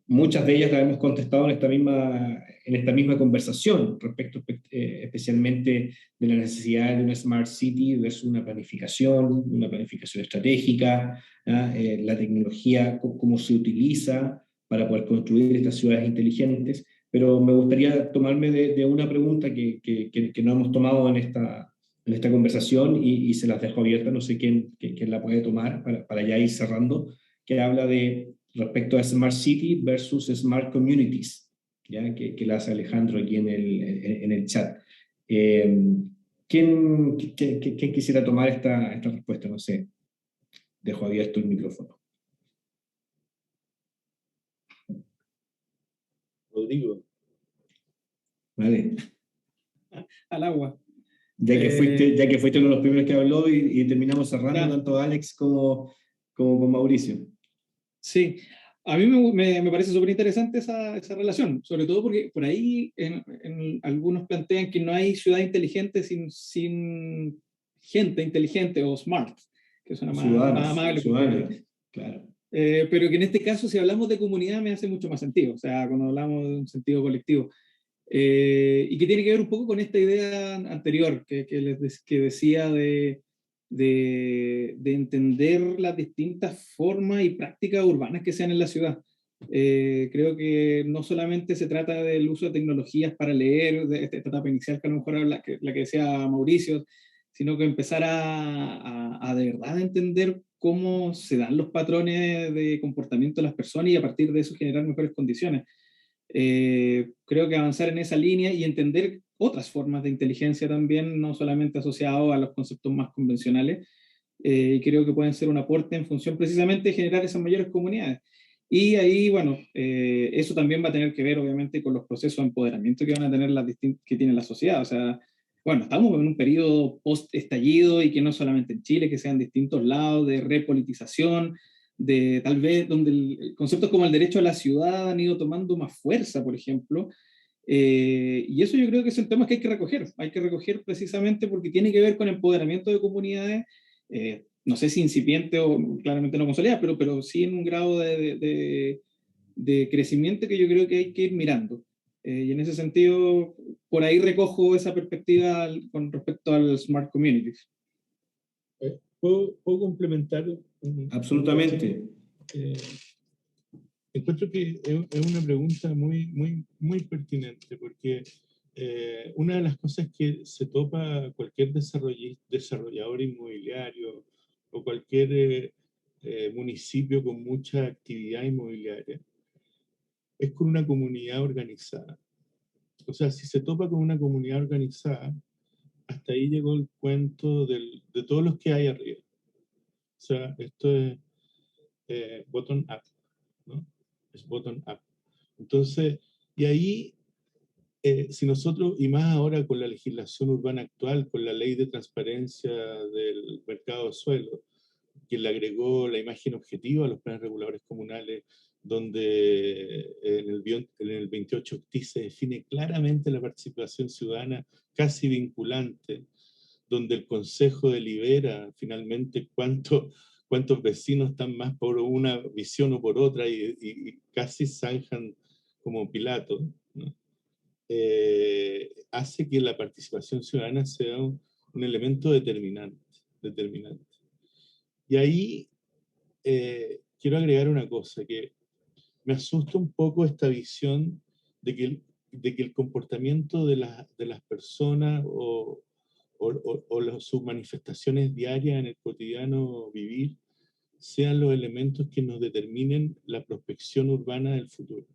B: Muchas de ellas las hemos contestado en esta misma conversación respecto especialmente de la necesidad de una Smart City versus una planificación estratégica, la tecnología, cómo se utiliza para poder construir estas ciudades inteligentes. Pero me gustaría tomarme de una pregunta que no hemos tomado en esta conversación y se las dejo abierta, no sé quién la puede tomar para ya ir cerrando, que habla de respecto a Smart City versus Smart Communities, ¿ya? Que la hace Alejandro aquí en el chat. ¿Quién quisiera tomar esta respuesta? No sé, dejo abierto el micrófono.
D: Rodrigo.
B: Vale.
C: Al agua.
B: Ya que fuiste uno de los primeros que habló y terminamos cerrando tanto Alex como con Mauricio.
C: Sí, a mí me parece súper interesante esa relación, sobre todo porque por ahí en algunos plantean que no hay ciudad inteligente sin gente inteligente o smart, que suena más amable.
B: Ciudadanos, claro.
C: Pero que en este caso, si hablamos de comunidad, me hace mucho más sentido, o sea, cuando hablamos de un sentido colectivo. Y que tiene que ver un poco con esta idea anterior que decía de entender las distintas formas y prácticas urbanas que sean en la ciudad. Creo que no solamente se trata del uso de tecnologías para leer, de esta etapa inicial que a lo mejor era la que decía Mauricio, sino que empezar a de verdad entender cómo se dan los patrones de comportamiento de las personas y a partir de eso generar mejores condiciones. Creo que avanzar en esa línea y entender otras formas de inteligencia también, no solamente asociado a los conceptos más convencionales, y creo que pueden ser un aporte en función precisamente de generar esas mayores comunidades. Y ahí, bueno, eso también va a tener que ver, obviamente, con los procesos de empoderamiento que van a tener que tiene la sociedad. O sea, bueno, estamos en un periodo post-estallido y que no solamente en Chile, que sean distintos lados de repolitización, de tal vez donde conceptos como el derecho a la ciudad han ido tomando más fuerza, por ejemplo. Y eso yo creo que son temas que hay que recoger precisamente porque tiene que ver con empoderamiento de comunidades, no sé si incipiente o claramente no consolidada, pero sí en un grado de crecimiento que yo creo que hay que ir mirando. Y en ese sentido, por ahí recojo esa perspectiva con respecto al Smart Communities.
D: ¿Puedo complementar?
B: Absolutamente.
D: Encuentro que es una pregunta muy pertinente, porque una de las cosas que se topa cualquier desarrollador inmobiliario o cualquier municipio con mucha actividad inmobiliaria es con una comunidad organizada. O sea, si se topa con una comunidad organizada, hasta ahí llegó el cuento de todos los que hay arriba. O sea, esto es bottom up, ¿no? Es bottom up. Entonces, y ahí, si nosotros, y más ahora con la legislación urbana actual, con la ley de transparencia del mercado de suelo, que le agregó la imagen objetiva a los planes reguladores comunales, donde en el 28 octi se define claramente la participación ciudadana casi vinculante, donde el Consejo delibera finalmente cuántos vecinos están más por una visión o por otra y casi zanjan como Pilato, ¿no? Hace que la participación ciudadana sea un elemento determinante. Y ahí quiero agregar una cosa, que me asusta un poco esta visión de que el comportamiento de las personas o sus manifestaciones diarias en el cotidiano vivir sean los elementos que nos determinen la prospección urbana del futuro.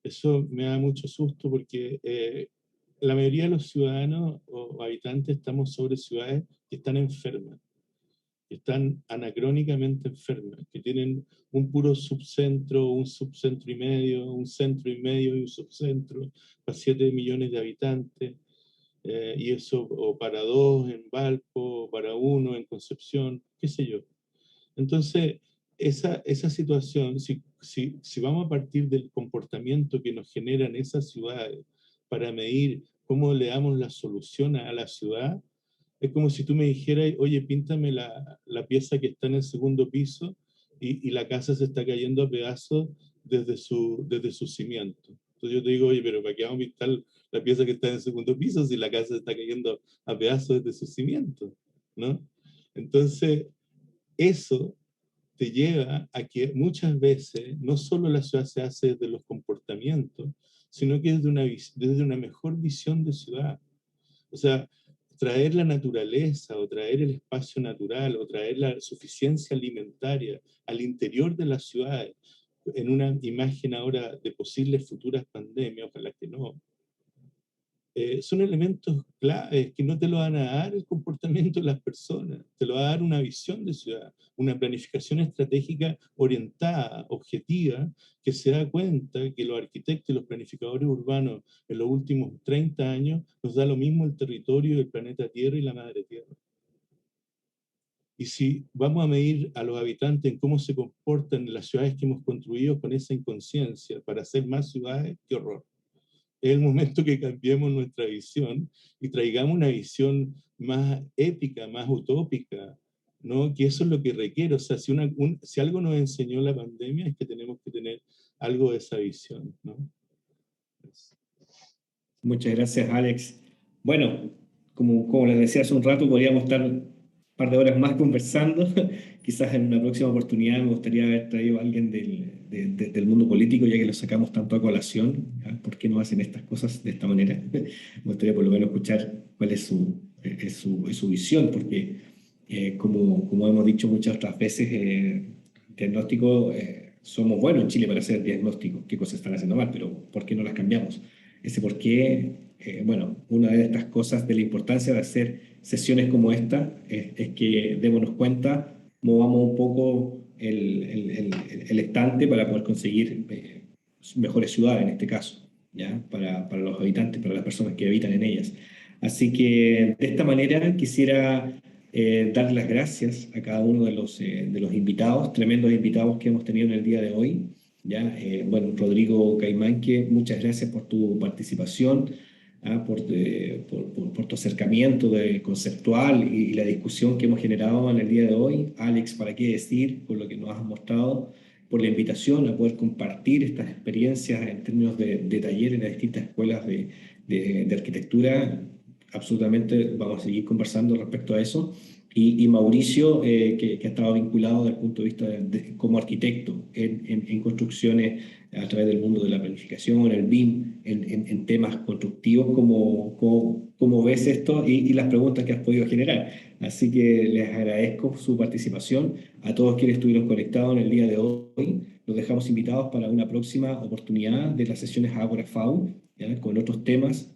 D: Eso me da mucho susto porque la mayoría de los ciudadanos o habitantes estamos sobre ciudades que están enfermas, que están anacrónicamente enfermas, que tienen un puro subcentro, un subcentro y medio, un centro y medio y un subcentro para 7 millones de habitantes, y eso o para 2 en Valpo, o para 1 en Concepción, qué sé yo. Entonces, esa situación, si vamos a partir del comportamiento que nos generan esas ciudades para medir cómo le damos la solución a la ciudad, es como si tú me dijeras, oye, píntame la pieza que está en el segundo piso y la casa se está cayendo a pedazos desde su cimiento. Entonces yo te digo, oye, pero ¿para qué vamos a pintar la pieza que está en el segundo piso si la casa se está cayendo a pedazos desde su cimiento? ¿No? Entonces, eso te lleva a que muchas veces no solo la ciudad se hace desde los comportamientos, sino que desde una mejor visión de ciudad. O sea, traer la naturaleza o traer el espacio natural o traer la suficiencia alimentaria al interior de las ciudades en una imagen ahora de posibles futuras pandemias, ojalá que no, son elementos claves que no te lo van a dar el comportamiento de las personas, te lo va a dar una visión de ciudad, una planificación estratégica orientada, objetiva, que se da cuenta que los arquitectos y los planificadores urbanos en los últimos 30 años nos da lo mismo el territorio del planeta Tierra y la Madre Tierra. Y si vamos a medir a los habitantes en cómo se comportan en las ciudades que hemos construido con esa inconsciencia para hacer más ciudades, qué horror. Es el momento que cambiemos nuestra visión y traigamos una visión más épica, más utópica, ¿no? Que eso es lo que requiere. O sea, si algo nos enseñó la pandemia es que tenemos que tener algo de esa visión, ¿no?
B: Muchas gracias, Alex. Bueno, como les decía hace un rato, podríamos estar un par de horas más conversando. Quizás en una próxima oportunidad me gustaría haber traído a alguien del mundo político, ya que lo sacamos tanto a colación. ¿Ya? ¿Por qué no hacen estas cosas de esta manera? Me gustaría por lo menos escuchar cuál es su visión, porque como hemos dicho muchas otras veces, diagnóstico, somos buenos en Chile para hacer diagnósticos, qué cosas están haciendo mal, pero ¿por qué no las cambiamos? Ese por qué, bueno, una de estas cosas de la importancia de hacer sesiones como esta es que démonos cuenta movamos un poco el estante para poder conseguir mejores ciudades en este caso, ¿ya? Para los habitantes, para las personas que habitan en ellas. Así que de esta manera quisiera dar las gracias a cada uno de los invitados, tremendos invitados que hemos tenido en el día de hoy. ¿Ya? Bueno, Rodrigo Caimanque, muchas gracias por tu participación, por tu acercamiento conceptual y la discusión que hemos generado en el día de hoy. Alex, ¿para qué decir? Por lo que nos has mostrado, por la invitación a poder compartir estas experiencias en términos de talleres en las distintas escuelas de arquitectura. Absolutamente vamos a seguir conversando respecto a eso. Y Mauricio, que ha estado vinculado desde el punto de vista como arquitecto en construcciones a través del mundo de la planificación, el BIM, en temas constructivos, ¿cómo ves esto y las preguntas que has podido generar? Así que les agradezco su participación. A todos quienes estuvieron conectados en el día de hoy, los dejamos invitados para una próxima oportunidad de las sesiones Agora FAU, ¿ya? Con otros temas,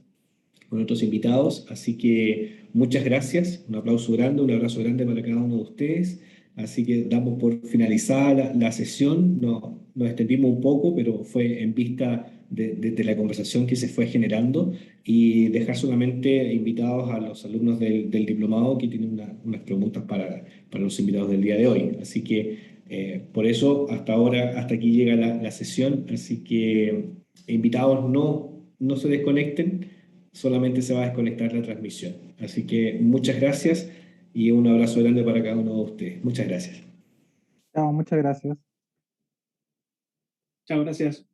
B: con otros invitados. Así que muchas gracias, un aplauso grande, un abrazo grande para cada uno de ustedes. Así que damos por finalizada la sesión. Nos extendimos un poco, pero fue en vista de la conversación que se fue generando, y dejar solamente invitados a los alumnos del diplomado que tienen unas preguntas para los invitados del día de hoy. Así que por eso hasta ahora, hasta aquí llega la sesión. Así que invitados, no se desconecten, solamente se va a desconectar la transmisión. Así que muchas gracias y un abrazo grande para cada uno de ustedes. Muchas gracias.
F: Chao, muchas gracias.
C: Chao, gracias.